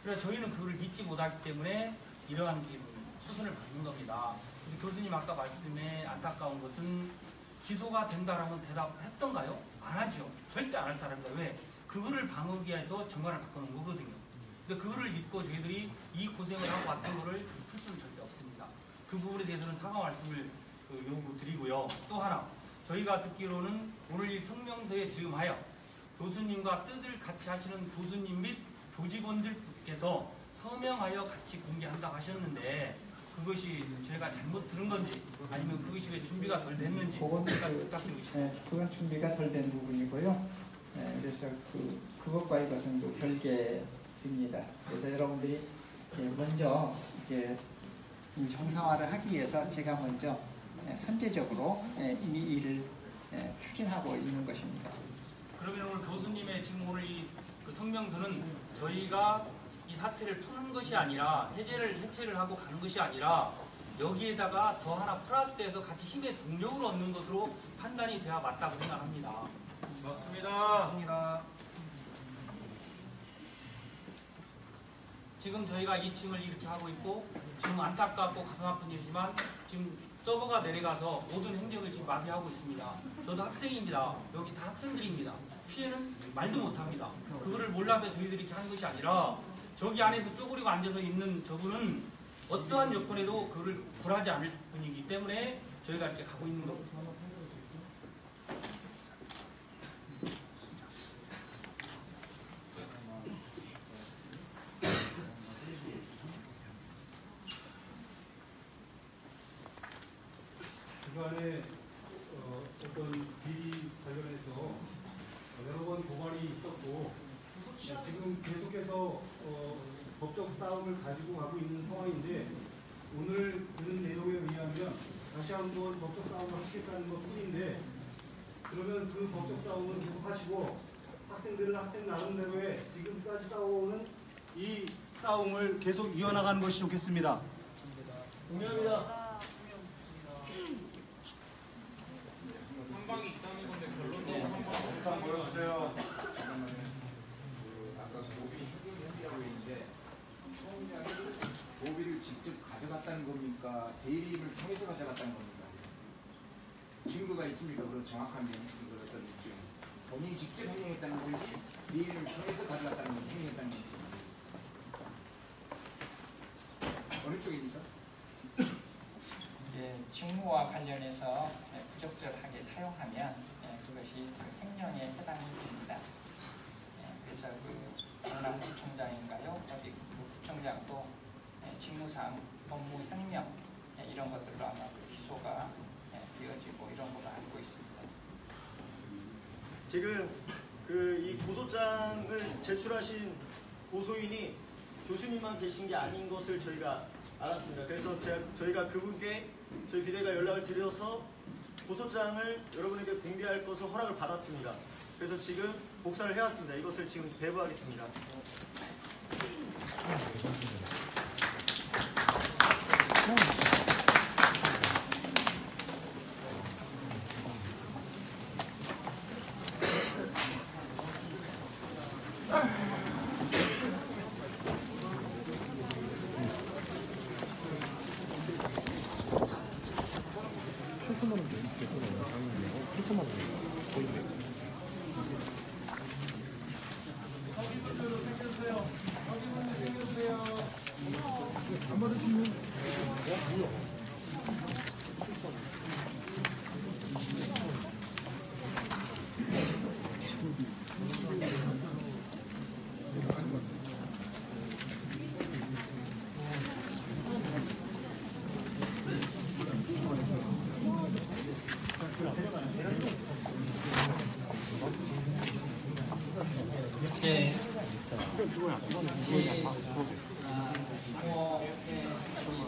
그래서 저희는 그걸 믿지 못하기 때문에 이러한 지금 수순을 받는 겁니다. 교수님 아까 말씀에 안타까운 것은 기소가 된다라면 대답했던가요? 안 하죠. 절대 안 할 사람이다. 왜? 그거를 방어하기 위해서 정관을 바꾸는 거거든요. 근데 그거를 믿고 저희들이 이 고생을 하고 왔던 거를 풀 수는 절대 없습니다. 그 부분에 대해서는 사과 말씀을 요구드리고요. 또 하나, 저희가 듣기로는 오늘 이 성명서에 지음하여 교수님과 뜻을 같이 하시는 교수님 및 조직원들께서 서명하여 같이 공개한다고 하셨는데 그것이 저희가 잘못 들은 건지 아니면 그것이 왜 준비가 덜 됐는지 부탁드리고 싶습니다. 그건 준비가 덜 된 부분이고요. 그래서 그것과 이것은 또 별개입니다. 그래서 여러분들이 먼저 정상화를 하기 위해서 제가 먼저 선제적으로 이미 일을 추진하고 있는 것입니다. 그러면 오늘 교수님의 지금 오늘 이 성명서는 저희가 이 사태를 푸는 것이 아니라 해체를 하고 가는 것이 아니라 여기에다가 더 하나 플러스해서 같이 힘의 동력을 얻는 것으로 판단이 돼야 맞다고 생각합니다. 맞습니다. 지금 저희가 2층을 이렇게 하고 있고 지금 안타깝고 가슴 아픈 일이지만 지금 서버가 내려가서 모든 행정을 지금 마비하고 있습니다. 저도 학생입니다. 여기 다 학생들입니다. 피해는 말도 못합니다. 그거를 몰라서 저희들이 이렇게 하는 것이 아니라 저기 안에서 쪼그리고 앉아서 있는 저분은 어떠한 여건에도 그를 굴하지 않을 분이기 때문에 저희가 이렇게 가고 있는 겁니다. 그간에 어떤 비리 관련해서 여러 번 고발이 있었고 지금 계속해서 법적 싸움을 가지고 가고 있는 상황인데 오늘 드는 내용에 의하면 다시 한번 법적 싸움을 하시겠다는 것 뿐인데 그러면 그 법적 싸움은 계속 하시고 학생들은 학생 나름대로의 지금까지 싸워오는 이 싸움을 계속 이어나가는 것이 좋겠습니다. 동의합니다. 한 방이 있다는 건데 결론도 한 방. 일단 모여주세요. 아까 고비 해결이라고 했는데 총장이 고비를 직접 가져갔다는 겁니까? 대리인을 통해서 가져갔다는 겁니까? 증거가 있습니까? 그런 정확한 그런 어떤 입증. 본인이 직접 행동했다는 건지 대리인을 통해서 가져갔다는 건지 행동했다는 건지 어느 쪽입니까? 직무와 관련해서 부적절하게 사용하면 그것이 횡령에 해당이 됩니다. 그래서 강남구청장인가요? 어디 구청장도 직무상 업무 횡령 이런 것들로 아마 기소가 되어지고 이런 걸로 알고 있습니다. 지금 이 고소장을 제출하신 고소인이 교수님만 계신 게 아닌 것을 저희가 알았습니다. 그래서 저희가 그분께 저희 비대가 연락을 드려서 고소장을 여러분에게 공개할 것을 허락을 받았습니다. 그래서 지금 복사를 해왔습니다. 이것을 지금 배부하겠습니다.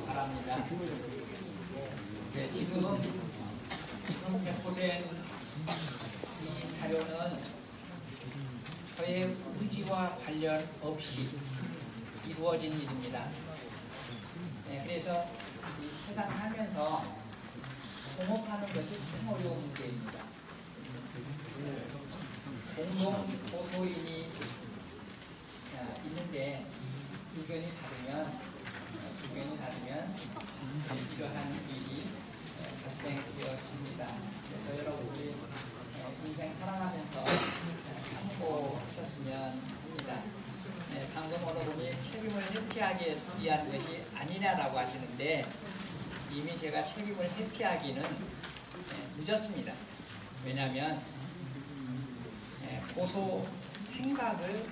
바랍니다. 지금 배포된 이 자료는 저의 의지와 관련 없이 이루어진 일입니다. 그래서 해당하면서 공업하는 것이 큰 어려운 문제입니다. 공동 고소인이 있는데 의견이 다르면 이러한 일이 발생되었습니다. 그래서 여러분들이 인생 살아가면서 참고하셨으면 합니다. 방금 어느 분이 책임을 회피하기 위한 것이 아니냐라고 하시는데 이미 제가 책임을 회피하기는 늦었습니다. 왜냐하면 고소 생각을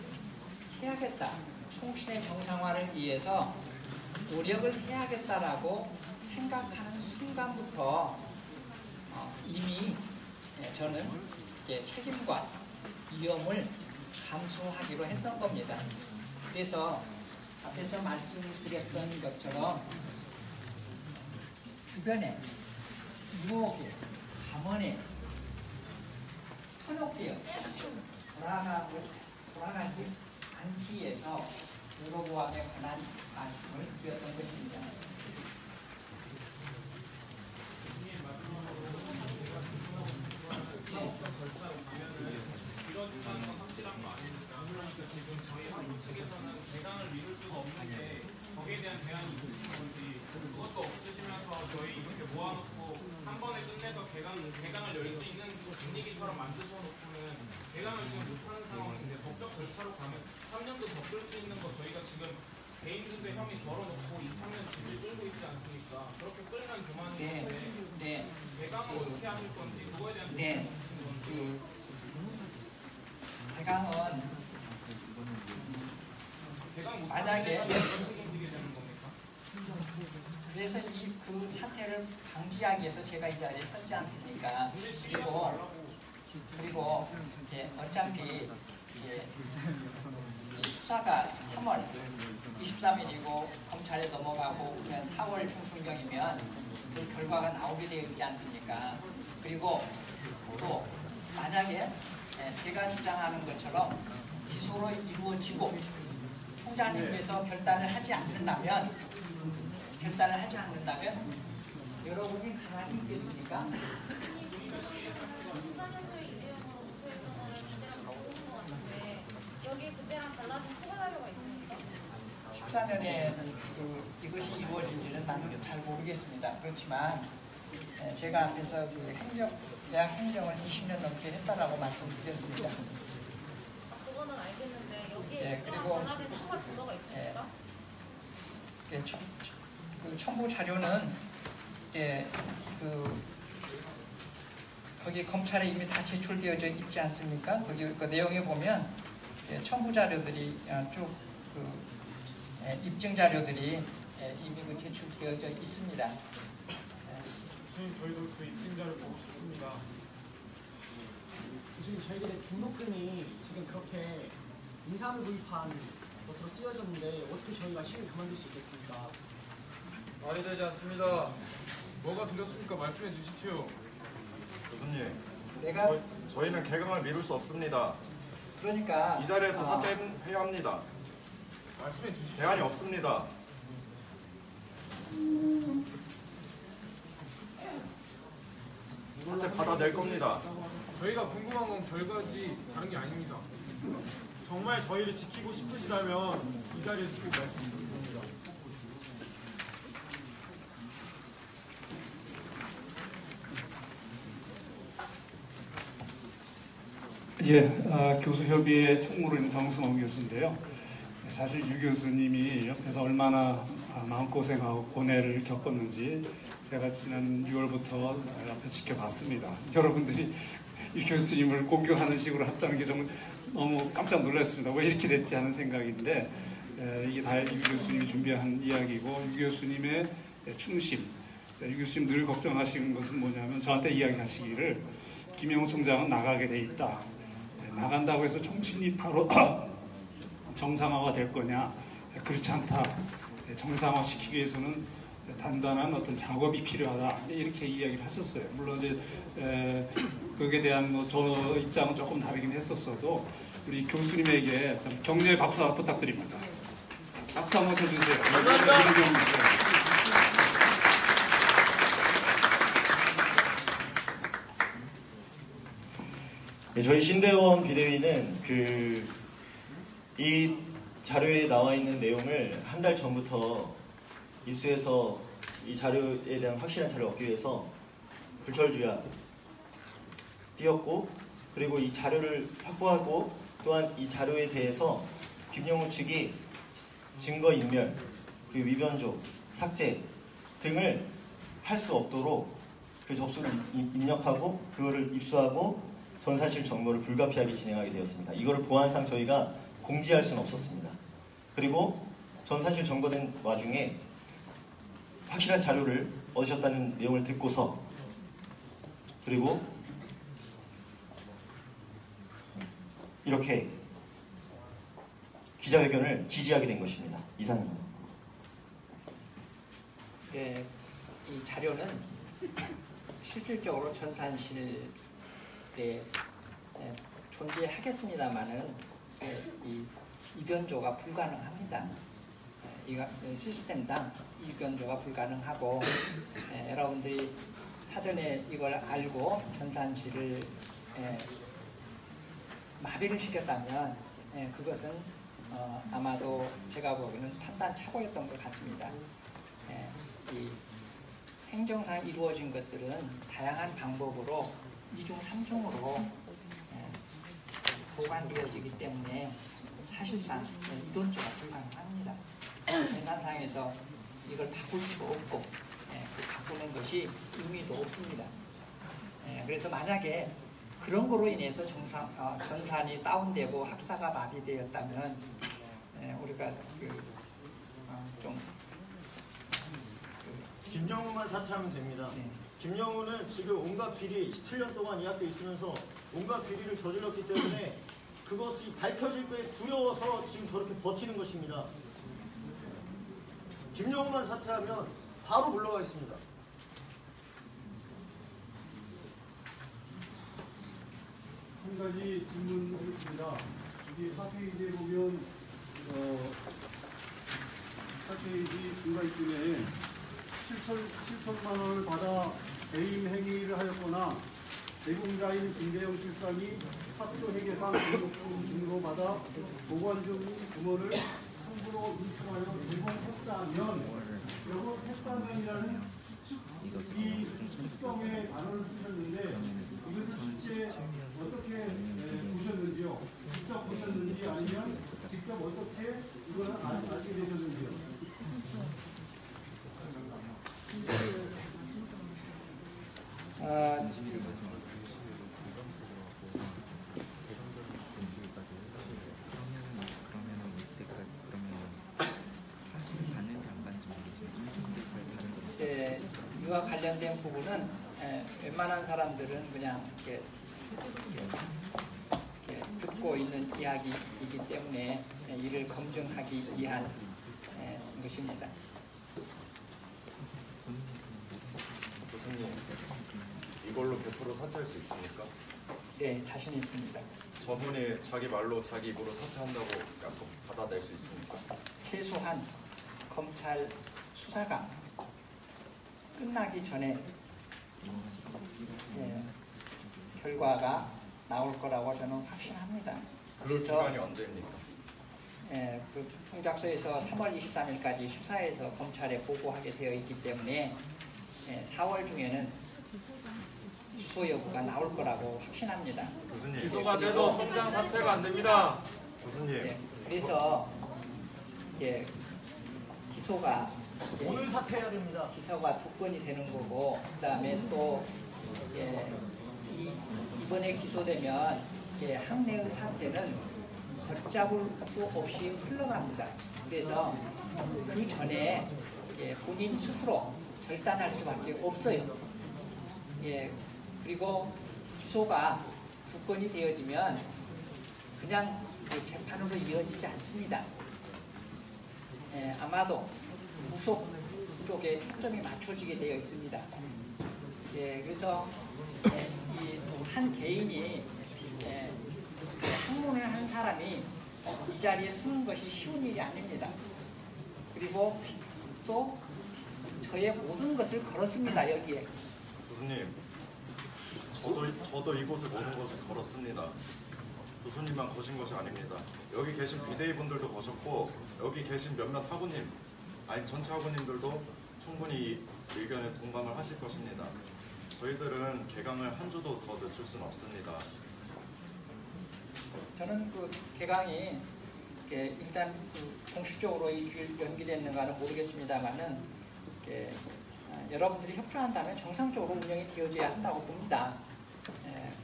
해야겠다. 총신의 정상화를 위해서 노력을 해야겠다라고 생각하는 순간부터 이미 저는 책임과 위험을 감수하기로 했던 겁니다. 그래서 앞에서 말씀드렸던 것처럼 주변에 유혹에, 감언에, 현혹되어 돌아가지 않기 위해서 의료보험에 관한 말씀을 드렸던 것입니다. 이뤄진다는 건 확실한 거 아닙니까? 그러니까 지금 저희 한국 측에서는 대강을 미룰 수가 없는데 거기에 대한 대안이 있으신 건지 그것도 없으시면서 저희 이렇게 모아놓고 한 번에 끝내서 개강을 열 수 있는 분위기처럼 만드셔놓고는 개강을 지금 못하는 상황인데 법적 절차로 가면 3년도 더 끌 수 있는 거 저희가 지금 개인등대 혐의 걸어놓고 2, 3년 집을 끌고 있지 않습니까? 그렇게 끌면 그만인 건데 개강을 어떻게 하실 건지 그거에 대한 조언을 주시는 건지 개강은 만약에 그래서 그 사태를 방지하기 위해서 제가 이 자리에 섰지 않습니까? 그리고 어차피 수사가 3월 23일이고 검찰에 넘어가고 그냥 4월 중순경이면 그 결과가 나오게 되어 있지 않습니까? 그리고 또 만약에 제가 주장하는 것처럼 기소로 이루어지고 총장님께서 결단을 하지 않는다면 여러분이 가만히 있겠습니까? 14년도에 이재용으로 우수했던 거를 그때랑 바꾸신 것 같은데 여기 그때랑 달라진 추가 자료가 있습니까? 14년에 이것이 이루어진지는 나는 잘 모르겠습니다. 그렇지만 제가 앞에서 대학 행정을 20년 넘게 했다라고 말씀드렸습니다. 그거는 알겠는데 여기에 예, 그때랑 그리고 달라진 추가 증거가 있습니까? 그 첨부 자료는 거기 검찰에 이미 다 제출되어져 있지 않습니까? 거기 그 내용에 보면 첨부 자료들이 쭉 입증 자료들이 이미 제출되어져 있습니다. 교수님 저희도 그 입증 자료 보고 싶습니다. 교수님 저희들의 등록금이 지금 그렇게 인사함을 구입한 것으로 쓰여졌는데 어떻게 저희가 시를 그만둘 수 있겠습니까? 말이 되지 않습니다. 뭐가 들렸습니까? 말씀해 주십시오. 교수님, 내가 저희는 개강을 미룰 수 없습니다. 그러니까 이 자리에서 사퇴해야 합니다. 말씀해 주십시오. 대안이 없습니다. 사퇴 받아낼 겁니다. 저희가 궁금한 건 결과지 다른 게 아닙니다. 정말 저희를 지키고 싶으시다면 이 자리에서 꼭 말씀드립니다. 예, 교수협의회 총무로 정승호 교수인데요. 사실 유 교수님이 옆에서 얼마나 마음고생하고 고뇌를 겪었는지 제가 지난 6월부터 옆에 지켜봤습니다. 여러분들이 유 교수님을 공격하는 식으로 했다는 게 정말 너무 깜짝 놀랐습니다. 왜 이렇게 됐지 하는 생각인데 이게 다 유 교수님이 준비한 이야기고 유 교수님의 충심, 유 교수님 늘 걱정하시는 것은 뭐냐면 저한테 이야기하시기를 김영우 총장은 나가게 돼 있다. 나간다고 해서 총신이 바로 정상화가 될 거냐? 그렇지 않다. 정상화 시키기 위해서는 단단한 어떤 작업이 필요하다. 이렇게 이야기를 하셨어요. 물론 이제 거기에 대한 저 입장은 조금 다르긴 했었어도 우리 교수님에게 좀 격려의 박수 부탁드립니다. 박수 한번 쳐주세요. 감사합니다. 네, 저희 신대원 비대위는 이 자료에 나와 있는 내용을 한 달 전부터 입수해서 이 자료에 대한 확실한 자료를 얻기 위해서 불철주야 뛰었고, 그리고 이 자료를 확보하고 또한 이 자료에 대해서 김영우 측이 증거 인멸, 그리고 위변조, 삭제 등을 할 수 없도록 그 접수를 입력하고 그거를 입수하고 전산실 정보를 불가피하게 진행하게 되었습니다. 이거를 보안상 저희가 공지할 수는 없었습니다. 그리고 전산실 점거된 와중에 확실한 자료를 얻으셨다는 내용을 듣고서 그리고 이렇게 기자회견을 지지하게 된 것입니다. 이상입니다. 이 자료는 실질적으로 전산실에 존재하겠습니다만은 이 이변조가 불가능합니다. 시스템상 이변조가 불가능하고 여러분들이 사전에 이걸 알고 전산실을 마비를 시켰다면 그것은 아마도 제가 보기에는 판단 착오였던 것 같습니다. 이 행정상 이루어진 것들은 다양한 방법으로 2중, 3중으로 보관되어지기 때문에 사실상 이론조가 불가능합니다. 생산상에서 이걸 바꿀 수도 없고 바꾸는 것이 의미도 없습니다. 그래서 만약에 그런 거로 인해서 전산이 다운되고 학사가 마비되었다면 우리가 김영우만 사퇴하면 됩니다. 김영우는 지금 온갖 비리 17년 동안 이 학교에 있으면서 온갖 비리를 저질렀기 때문에 그것이 밝혀질 거에 두려워서 지금 저렇게 버티는 것입니다. 김영우만 사퇴하면 바로 물러가겠습니다. 한 가지 질문하겠습니다. 여기 사퇴 이제 보면 4페이지 중간쯤에 7천만 원을 받아 배임 행위를 하였거나 대공자인 김대영 실장이 학교 회계상 등록금 중으로 받아 보관 중 금원을 함부로 인출하여 제공했다면이라는 이 특성의 단어를 쓰셨는데 이것을 실제 어떻게 보셨는지요? 직접 보셨는지 아니면 직접 어떻게 이거는 알게 되셨는지요? 이와 관련된 부분은 웬만한 사람들은 그냥 이렇게 듣고 있는 이야기이기 때문에 이를 검증하기 위한 것입니다. 교수님, 이걸로 100% 사퇴할 수 있습니까? 네, 자신 있습니다. 저분이 자기 말로 자기 입으로 사퇴한다고 약속 받아낼 수 있습니까? 최소한 검찰 수사가 끝나기 전에 결과가 나올 거라고 저는 확신합니다. 그 기간이 언제입니까? 그 통작서에서 3월 23일까지 수사해서 검찰에 보고하게 되어 있기 때문에 4월 중에는 기소 여부가 나올 거라고 확신합니다. 교수님. 기소가 돼도 총장 사퇴가 안 됩니다. 교수님. 그래서 기소가 오늘 사퇴해야 됩니다. 기소가 2건이 되는 거고, 그 다음에 또 이번에 기소되면 학내의 사태는 걷잡을 수 없이 흘러갑니다. 그래서 그 전에 본인 스스로 결단할 수밖에 없어요. 그리고 기소가 2건이 되어지면 그냥 재판으로 이어지지 않습니다. 아마도 구속 쪽에 초점이 맞춰지게 되어 있습니다. 그래서 이 한 개인이 학문의 한 사람이 이 자리에 서는 것이 쉬운 일이 아닙니다. 그리고 또 저의 모든 것을 걸었습니다. 여기에. 교수님, 저도 이곳에 모든 것을 걸었습니다. 교수님만 거신 것이 아닙니다. 여기 계신 비대위분들도 거셨고 여기 계신 몇몇 학우님, 아니 전체 학우님들도 충분히 이 의견에 동감을 하실 것입니다. 저희들은 개강을 한 주도 더 늦출 수는 없습니다. 저는 그 개강이 일단 공식적으로 일주일 연기됐는가는 모르겠습니다만은 여러분들이 협조한다면 정상적으로 운영이 되어져야 한다고 봅니다.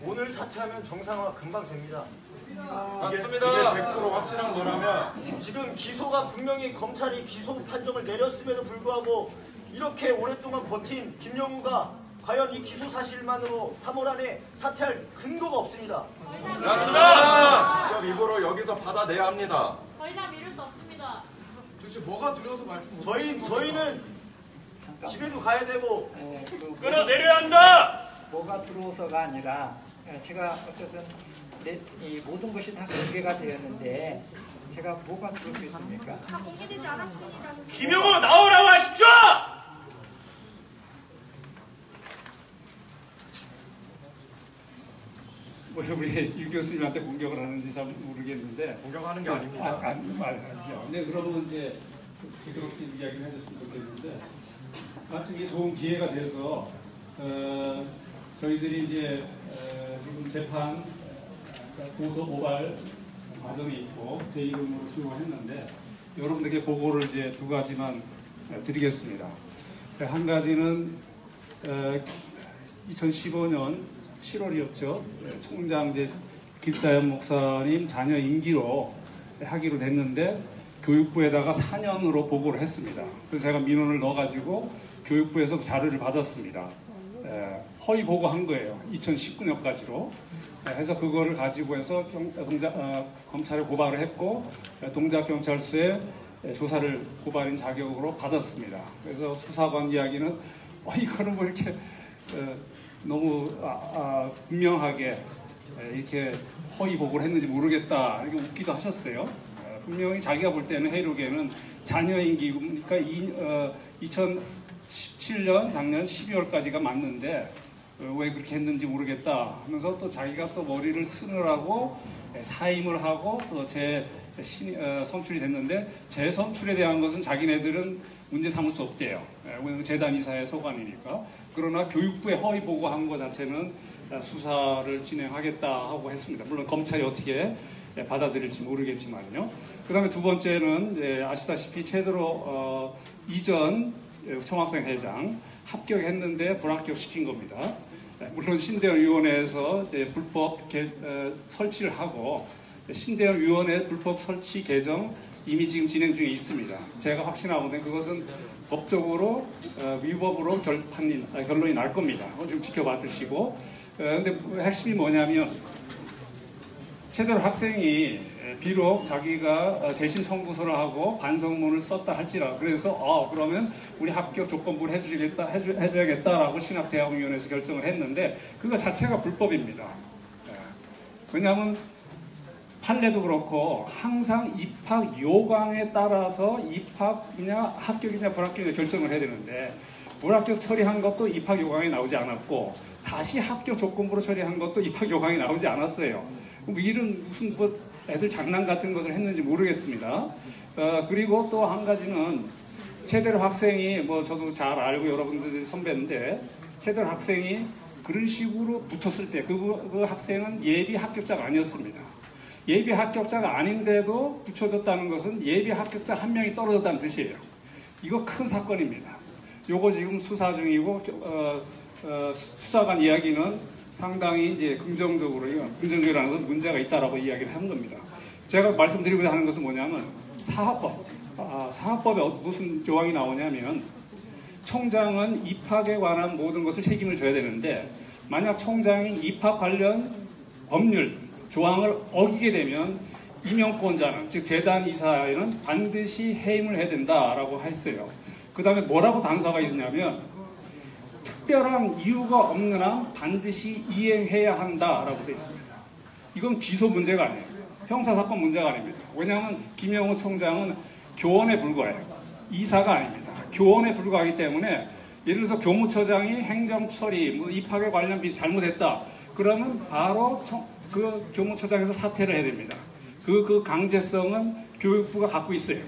오늘 사퇴하면 정상화 금방 됩니다. 맞습니다. 이게 100% 확실한 거라면 지금 기소가 분명히 검찰이 기소 판정을 내렸음에도 불구하고 이렇게 오랫동안 버틴 김영우가 과연 이 기소 사실만으로 3월 안에 사퇴할 근거가 없습니다. 맞습니다. 직접 입으로 여기서 받아내야 합니다. 더 이상 미룰 수 없습니다. 도대체 뭐가 두려워서 말씀 못 저희는 집에도 가야 되고 끌어내려야 한다. 뭐가 들어오서가 아니라 제가 어쨌든 이 모든 것이 다 공개가 되었는데 제가 뭐가 들어올 수 있습니까? 다 공개되지 않았습니다. 김영우 나오라고 하십시오. 왜 우리 유 교수님한테 공격을 하는지 잘 모르겠는데 공격하는 게 아닙니다. 아니죠. 네, 그러면 이제 부드럽게 이야기를 해줬으면 좋겠는데 마침 이게 좋은 기회가 돼서 저희들이 이제 지금 재판 고소 고발 과정이 있고 제 이름으로 수용했는데 여러분들께 보고를 이제 2가지만 드리겠습니다. 한 가지는 2015년 7월이었죠. 총장 김자연 목사님 자녀 임기로 하기로 됐는데 교육부에다가 4년으로 보고를 했습니다. 그래서 제가 민원을 넣어가지고 교육부에서 자료를 받았습니다. 허위 보고한 거예요. 2019년까지로. 해서 그거를 가지고 해서 검찰에 고발을 했고 동작경찰서에 조사를 고발인 자격으로 받았습니다. 그래서 수사관 이야기는 이거는 뭐 이렇게 너무 분명하게 이렇게 허위 보고를 했는지 모르겠다 이렇게 웃기도 하셨어요. 분명히 자기가 볼 때는 회의록에는 잔여 임기, 그러니까 2017년 작년 12월까지가 맞는데 왜 그렇게 했는지 모르겠다 하면서 또 자기가 또 머리를 쓰느라고 사임을 하고 또 선출이 됐는데 재선출에 대한 것은 자기네들은 문제 삼을 수 없대요. 재단 이사의 소관이니까. 그러나 교육부에 허위 보고한 것 자체는 수사를 진행하겠다 하고 했습니다. 물론 검찰이 어떻게 받아들일지 모르겠지만요. 그 다음에 두 번째는 아시다시피 최대로 이전 청학생 회장 합격했는데 불합격시킨 겁니다. 물론 신대원위원회에서 불법 설치를 하고 신대원위원회 불법 설치 개정 이미 지금 진행 중에 있습니다. 제가 확신하거든요. 그것은 법적으로 위법으로 결론이 날 겁니다. 좀 지켜봐 주시고. 근데 핵심이 뭐냐면 최대로 학생이 비록 자기가 재심 청구서를 하고 반성문을 썼다 할지라도 그래서 그러면 우리 합격 조건부를 해줘야겠다라고 신학대학위원회에서 결정을 했는데 그거 자체가 불법입니다. 왜냐하면 판례도 그렇고 항상 입학 요강에 따라서 입학이냐 합격이냐 불합격이냐 결정을 해야 되는데 불합격 처리한 것도 입학 요강에 나오지 않았고 다시 합격 조건부로 처리한 것도 입학 요강에 나오지 않았어요. 이런 무슨 애들 장난 같은 것을 했는지 모르겠습니다. 그리고 또 한 가지는 최대로 학생이 저도 잘 알고 여러분들이 선배인데 최대로 학생이 그런 식으로 붙였을 때 그 학생은 예비 합격자가 아니었습니다. 예비 합격자가 아닌데도 붙여졌다는 것은 예비 합격자 한 명이 떨어졌다는 뜻이에요. 이거 큰 사건입니다. 요거 지금 수사 중이고 수사관 이야기는 상당히 이제 긍정적이라는 것은 문제가 있다라고 이야기를 하는 겁니다. 제가 말씀드리고자 하는 것은 뭐냐면 사학법에 무슨 조항이 나오냐면 총장은 입학에 관한 모든 것을 책임을 져야 되는데 만약 총장이 입학 관련 법률 조항을 어기게 되면 임명권자는 즉 재단 이사에는 반드시 해임을 해야 된다라고 했어요. 그 다음에 뭐라고 단서가 있냐면 특별한 이유가 없는 한 반드시 이행해야 한다라고 되어 있습니다. 이건 기소 문제가 아니에요. 형사사건 문제가 아닙니다. 왜냐하면 김영호 총장은 교원에 불과해요. 이사가 아닙니다. 교원에 불과하기 때문에 예를 들어서 교무처장이 행정처리, 입학에 관련 잘못했다. 그러면 바로 그 교무처장에서 사퇴를 해야 됩니다. 그 강제성은 교육부가 갖고 있어요.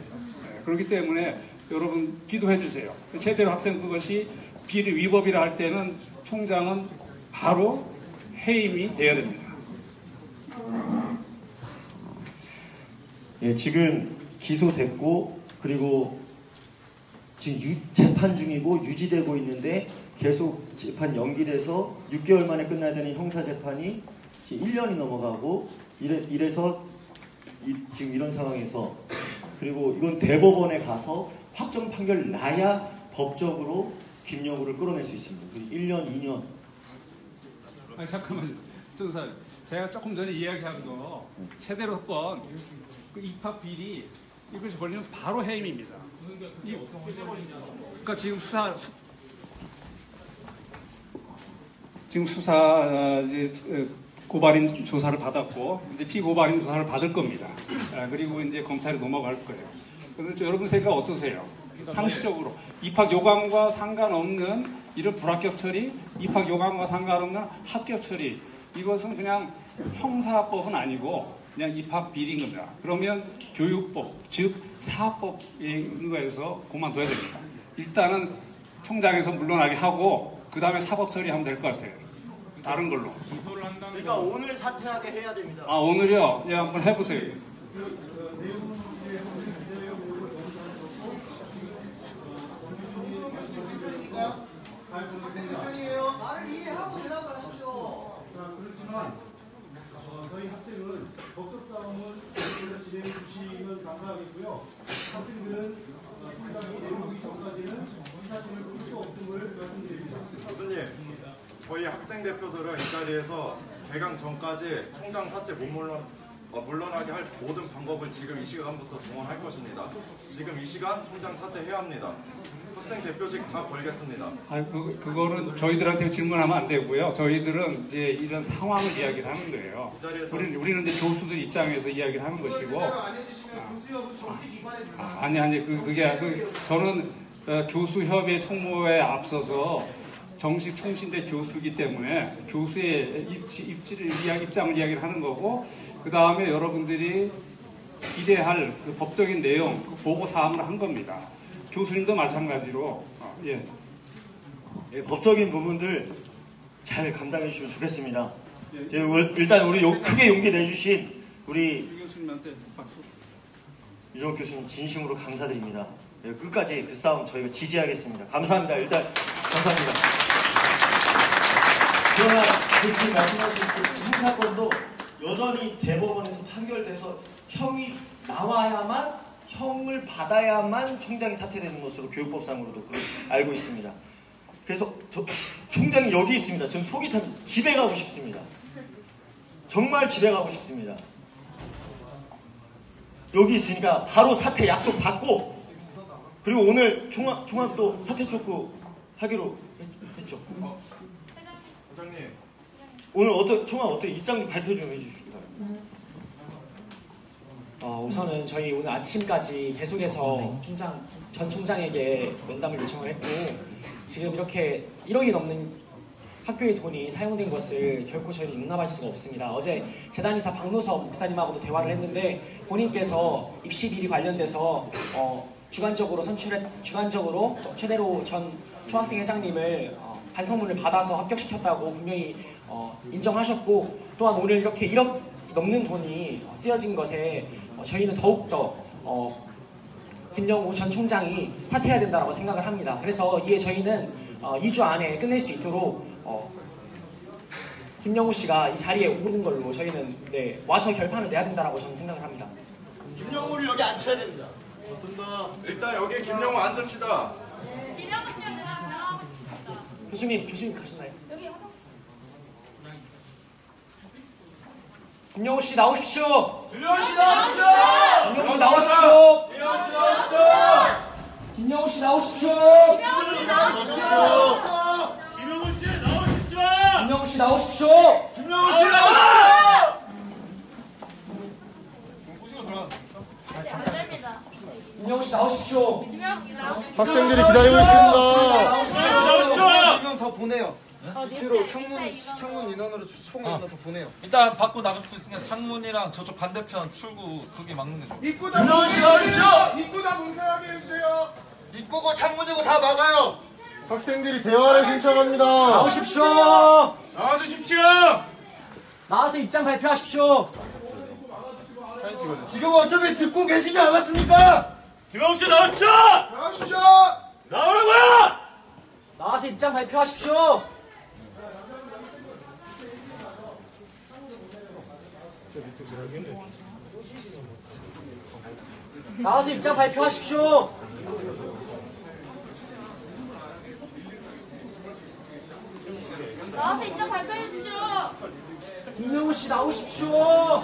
그렇기 때문에 여러분 기도해 주세요. 최대로 학생 그것이 비리 위법이라 할 때는 총장은 바로 해임이 돼야 됩니다. 예, 지금 기소됐고 그리고 지금 재판 중이고 유지되고 있는데 계속 재판 연기돼서 6개월 만에 끝나야 되는 형사재판이 지금 1년이 넘어가고 이래서 지금 이런 상황에서 그리고 이건 대법원에 가서 확정 판결 나야 법적으로 김영우를 끌어낼 수 있습니다. 1년, 2년. 아니 잠깐만요. 제가 조금 전에 이야기한 거 최대로 건 그 입학 비리 이것이 걸리면 바로 해임입니다. 그러니까 지금 수사 고발인 조사를 받았고 이제 피고발인 조사를 받을 겁니다. 그리고 이제 검찰에 넘어갈 거예요. 그래서 여러분 생각 어떠세요? 상식적으로 입학 요강과 상관없는 이런 불합격 처리, 입학 요강과 상관없는 합격 처리 이것은 그냥 형사법은 아니고 그냥 입학 비리인 겁니다. 그러면 교육법, 즉 사학법에 거에서 그만둬야 됩니다. 일단은 총장에서 물러나게 하고 그 다음에 사법 처리하면 될 것 같아요. 다른 걸로. 그러니까 오늘 사퇴하게 해야 됩니다. 아 오늘요? 예, 한번 해보세요. 학생들이에요. 말을 이해하고 대답을 하십시오. 그렇지만 저희 학생은 법적 싸움은 진행해 주시면 감사하겠고요. 학생들은 총장이 내려오기 전까지는 이 사건을 끌 수 없음을 말씀드립니다. 교수님, 저희 학생 대표들은 이 자리에서 개강 전까지 총장 사퇴 못 물러나게 할 모든 방법을 지금 이 시간부터 동원할 것입니다. 지금 이 시간 총장 사퇴해야 합니다. 학생 대표직 다 걸겠습니다. 그거는 저희들한테 질문하면 안 되고요. 저희들은 이제 이런 상황을 이야기를 하는 거예요. 우리는 이제 교수들 입장에서 이야기를 하는 것이고. 저는 교수협의 총무에 앞서서 정식 총신대 교수이기 때문에 교수의 입장을 이야기를 하는 거고, 그 다음에 여러분들이 기대할 그 법적인 내용, 그 보고 사항을 한 겁니다. 교수님도 마찬가지로. 예, 법적인 부분들 잘 감당해 주시면 좋겠습니다. 일단 우리 크게 용기 내주신 우리 교수님한테 박수. 유정욱 교수님 진심으로 감사드립니다. 끝까지 그 싸움 저희가 지지하겠습니다. 감사합니다. 일단 감사합니다. 그러나 교수님 말씀하신 그 형사건도 여전히 대법원에서 판결돼서 형이 나와야만, 형을 받아야만 총장이 사퇴되는 것으로 교육법상으로도 알고 있습니다. 그래서 총장이 여기 있습니다. 저는 속이 탑니다. 집에 가고 싶습니다. 정말 집에 가고 싶습니다. 여기 있으니까 바로 사퇴 약속 받고, 그리고 오늘 총학도 사퇴 촉구 하기로 했죠. 원장님, 오늘 총학 어떻게 입장 발표 좀 해주시기 바랍니다. 우선은 저희 오늘 아침까지 계속해서 전 총장에게 면담을 요청을 했고, 지금 이렇게 1억이 넘는 학교의 돈이 사용된 것을 결코 저희는 용납할 수가 없습니다. 어제 재단이사 박노섭 목사님하고도 대화를 했는데, 본인께서 입시 비리 관련돼서 주관적으로 최대로 전 총학생 회장님을 반성문을 받아서 합격시켰다고 분명히 인정하셨고, 또한 오늘 이렇게 1억 넘는 돈이 쓰여진 것에 저희는 더욱더 김영우 전 총장이 사퇴해야 된다고 생각을 합니다. 그래서 이에 저희는 2주 안에 끝낼 수 있도록 김영우 씨가 이 자리에 오는 걸로 저희는 와서 결판을 내야 된다고 저는 생각을 합니다. 김영우를 여기 앉혀야 됩니다. 맞습니다. 일단 여기 김영우 앉읍시다. 김영우 씨가 제가 자랑하고 싶습니다. 교수님 가시나요? 여기 하동. 김영우 씨 나오십시오. 김영우 씨 나오십시오. 김영우 씨 나오십시오. 김영우 씨 나오십시오. 김영우 씨 나오십시오. 김영우 씨 나오십시오. 김영우 씨 나오십시오. 안 됩니다. 김영우 씨 나오십시오. 김영우 씨 나오십시오. 학생들이 기다리고 있습니다. 이건 더 보내요. 밑으로 창문 인원으로 총 인원 더 보내요. 일단 밖으로 나갈 수도 있으니까 창문이랑 저쪽 반대편 출구 거기 막는 게 좋아요. 입구 다 봉쇄하십시오. 입구 다 봉쇄하게 해주세요. 입구고 창문이고 다 막아요. 학생들이 대화를 신청합니다. 나오십시오. 나와주십시오. 나와서 입장 발표하십시오. 지금 어차피 듣고 계시지 않았습니까? 김영우 씨 나오십시오. 나오십시오. 나오라고요. 나와서 입장 발표하십시오. 나와서 입장 발표하십시오. 나와서 입장 발표해 주십시오. 김영우 씨 나오십시오.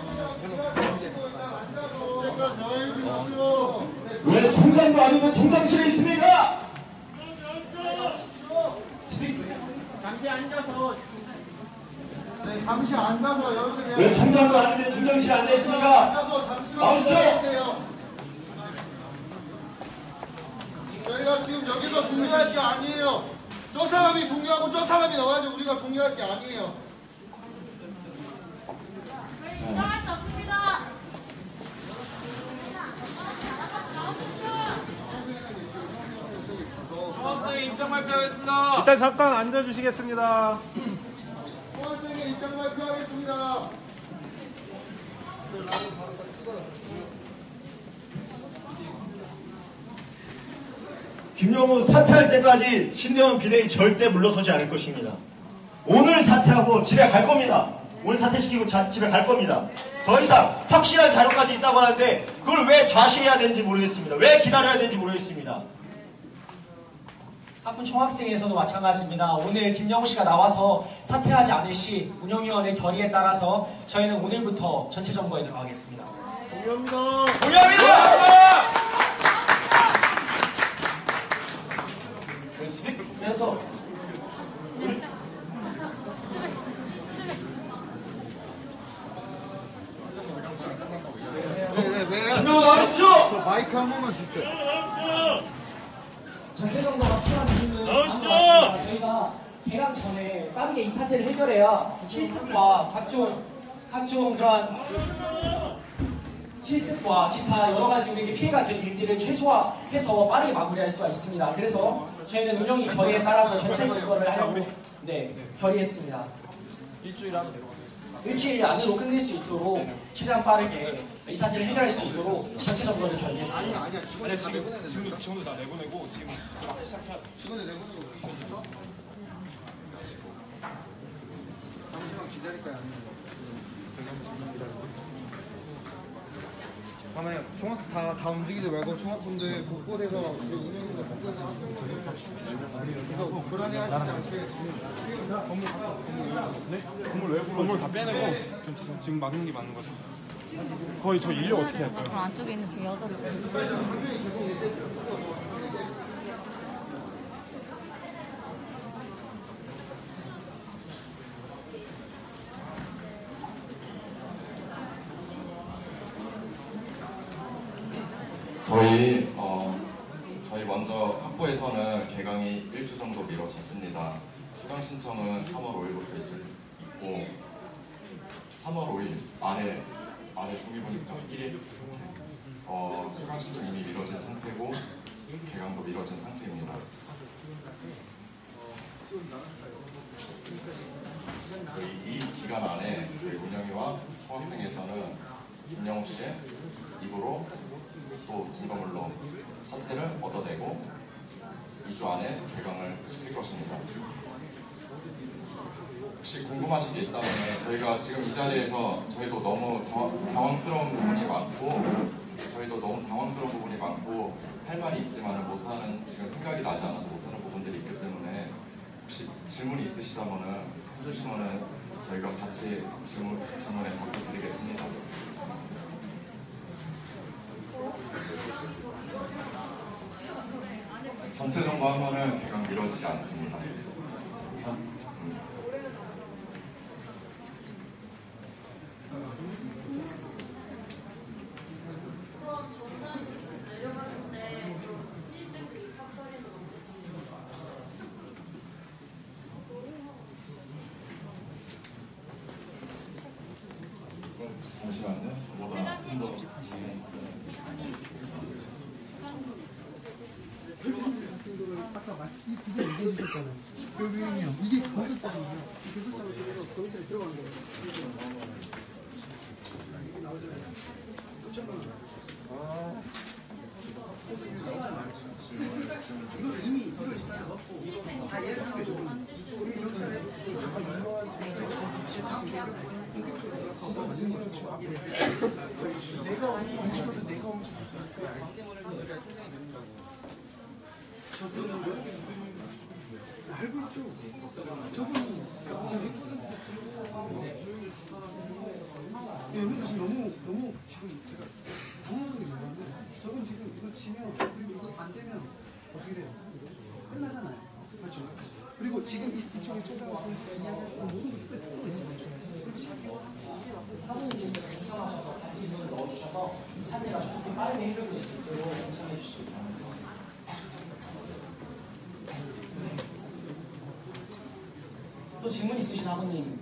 왜 총장도 아니면 총장실에 있습니까? 잠시 앉아서. 네, 잠시 앉아서 여러분들. 왜 총장도 아닌데 총장실에 앉아 있습니까? 앉아서 잠시만 기다려주세요. 저희가 지금 여기서 동의할 게 아니에요. 저 사람이 동의하고 저 사람이 나와야지 우리가 동의할 게 아니에요. 저희 인정할 수 없습니다. 총학생의 입장 발표하겠습니다. 일단 잠깐 앉아주시겠습니다. 총학생의 입장 발표하겠습니다. 김영우 사퇴할 때까지 신대원 비대위 절대 물러서지 않을 것입니다. 오늘 사퇴하고 집에 갈 겁니다. 오늘 사퇴시키고 집에 갈 겁니다. 더 이상 확실한 자료까지 있다고 하는데 그걸 왜 좌시해야 되는지 모르겠습니다. 왜 기다려야 되는지 모르겠습니다. 학군 총학생에서도 마찬가지입니다. 오늘 김영우 씨가 나와서 사퇴하지 않을 시 운영위원회 결의에 따라서 저희는 오늘부터 전체 점거에 들어가겠습니다. 동의합니다. 동의합니다. 그래서 저 마이크 한 번만 주죠. 전체정도가 필요한 이유는 저희가 개강 전에 빠르게 이 사태를 해결해야 실습과 각종 그런 실습과 기타 여러 가지 우리에게 피해가 될 일들을 최소화해서 빠르게 마무리할 수가 있습니다. 그래서 저희는 운영이 결의에 따라서 전체 결과를 하려고 결의했습니다. 일주일 안으로 끝낼 수 있도록 최대한 빠르게 이 사태를 해결할 수 있도록 전체 정도를 결의했습니다. 아니야 직원들 다 내보내고 지금 시작해야 돼. 직원들 내보내고 잠시만 기다릴까요? 아니면 종합 다 움직이지 말고 종합분들 곳곳에서 우리 운영인들 곳곳에서 그래서 불안해하시지 않게 건물 다 빼내고 지금 막는 게 맞는 거죠. 거의 저 인력 어떻게 할까요? 그럼 안쪽에 있는 지금 여자들. 저희 먼저 학부에서는 개강이 1주 정도 미뤄졌습니다. 수강 신청은 3월 5일부터 있고 3월 5일 안에 종이 보니까 1일 수강 신청 이미 미뤄진 상태고 개강도 미뤄진 상태입니다. 이 기간 안에 저희 운영위와 수학생에서는 김영우 씨의 입으로 또 증거물로 사태를 얻어내고 2주 안에 개강을 시킬 것입니다. 혹시 궁금하신 게 있다면 저희가 지금 이 자리에서 저희도 너무 당황스러운 부분이 많고 할 말이 있지만 못하는 지금 생각이 나지 않아서 못하는 부분들이 있기 때문에 혹시 질문이 있으시다면 해주시면 저희가 같이 질문에 답변드리겠습니다. 전체 정보 하면은 개강 미뤄지지 않습니다. 잠시만요. 저보다 좀더 아까 이 부분 얘기해 주셨잖아요. 교육위원님 이게 교섭자거든요. 이 교섭자로 거기서 들어간 거예요. 이게 나오잖아요. 5천만 원. 이거 이미 1월 14일 넣고 다 예약한 게 좋은 우리 경찰에 가서 유명한 내가 움직여도 내가 알고 있죠. 저분이 여기도 지금 너무 지금 제가 당황스럽게 있는데 저분 지금 이거 치면 그리고 이거 안 되면 어떻게 돼요? 끝나잖아요. 그렇죠. 그리고 지금 이쪽에 소장하고 이야기하는 모든 것도 그리고 자기 사모님 상황에서 다시 문을 넣어주셔서 이 사태가 조금 빠르게 해결될 수 있도록 요청해 주시기 바랍니다. 또 질문 있으신 아버님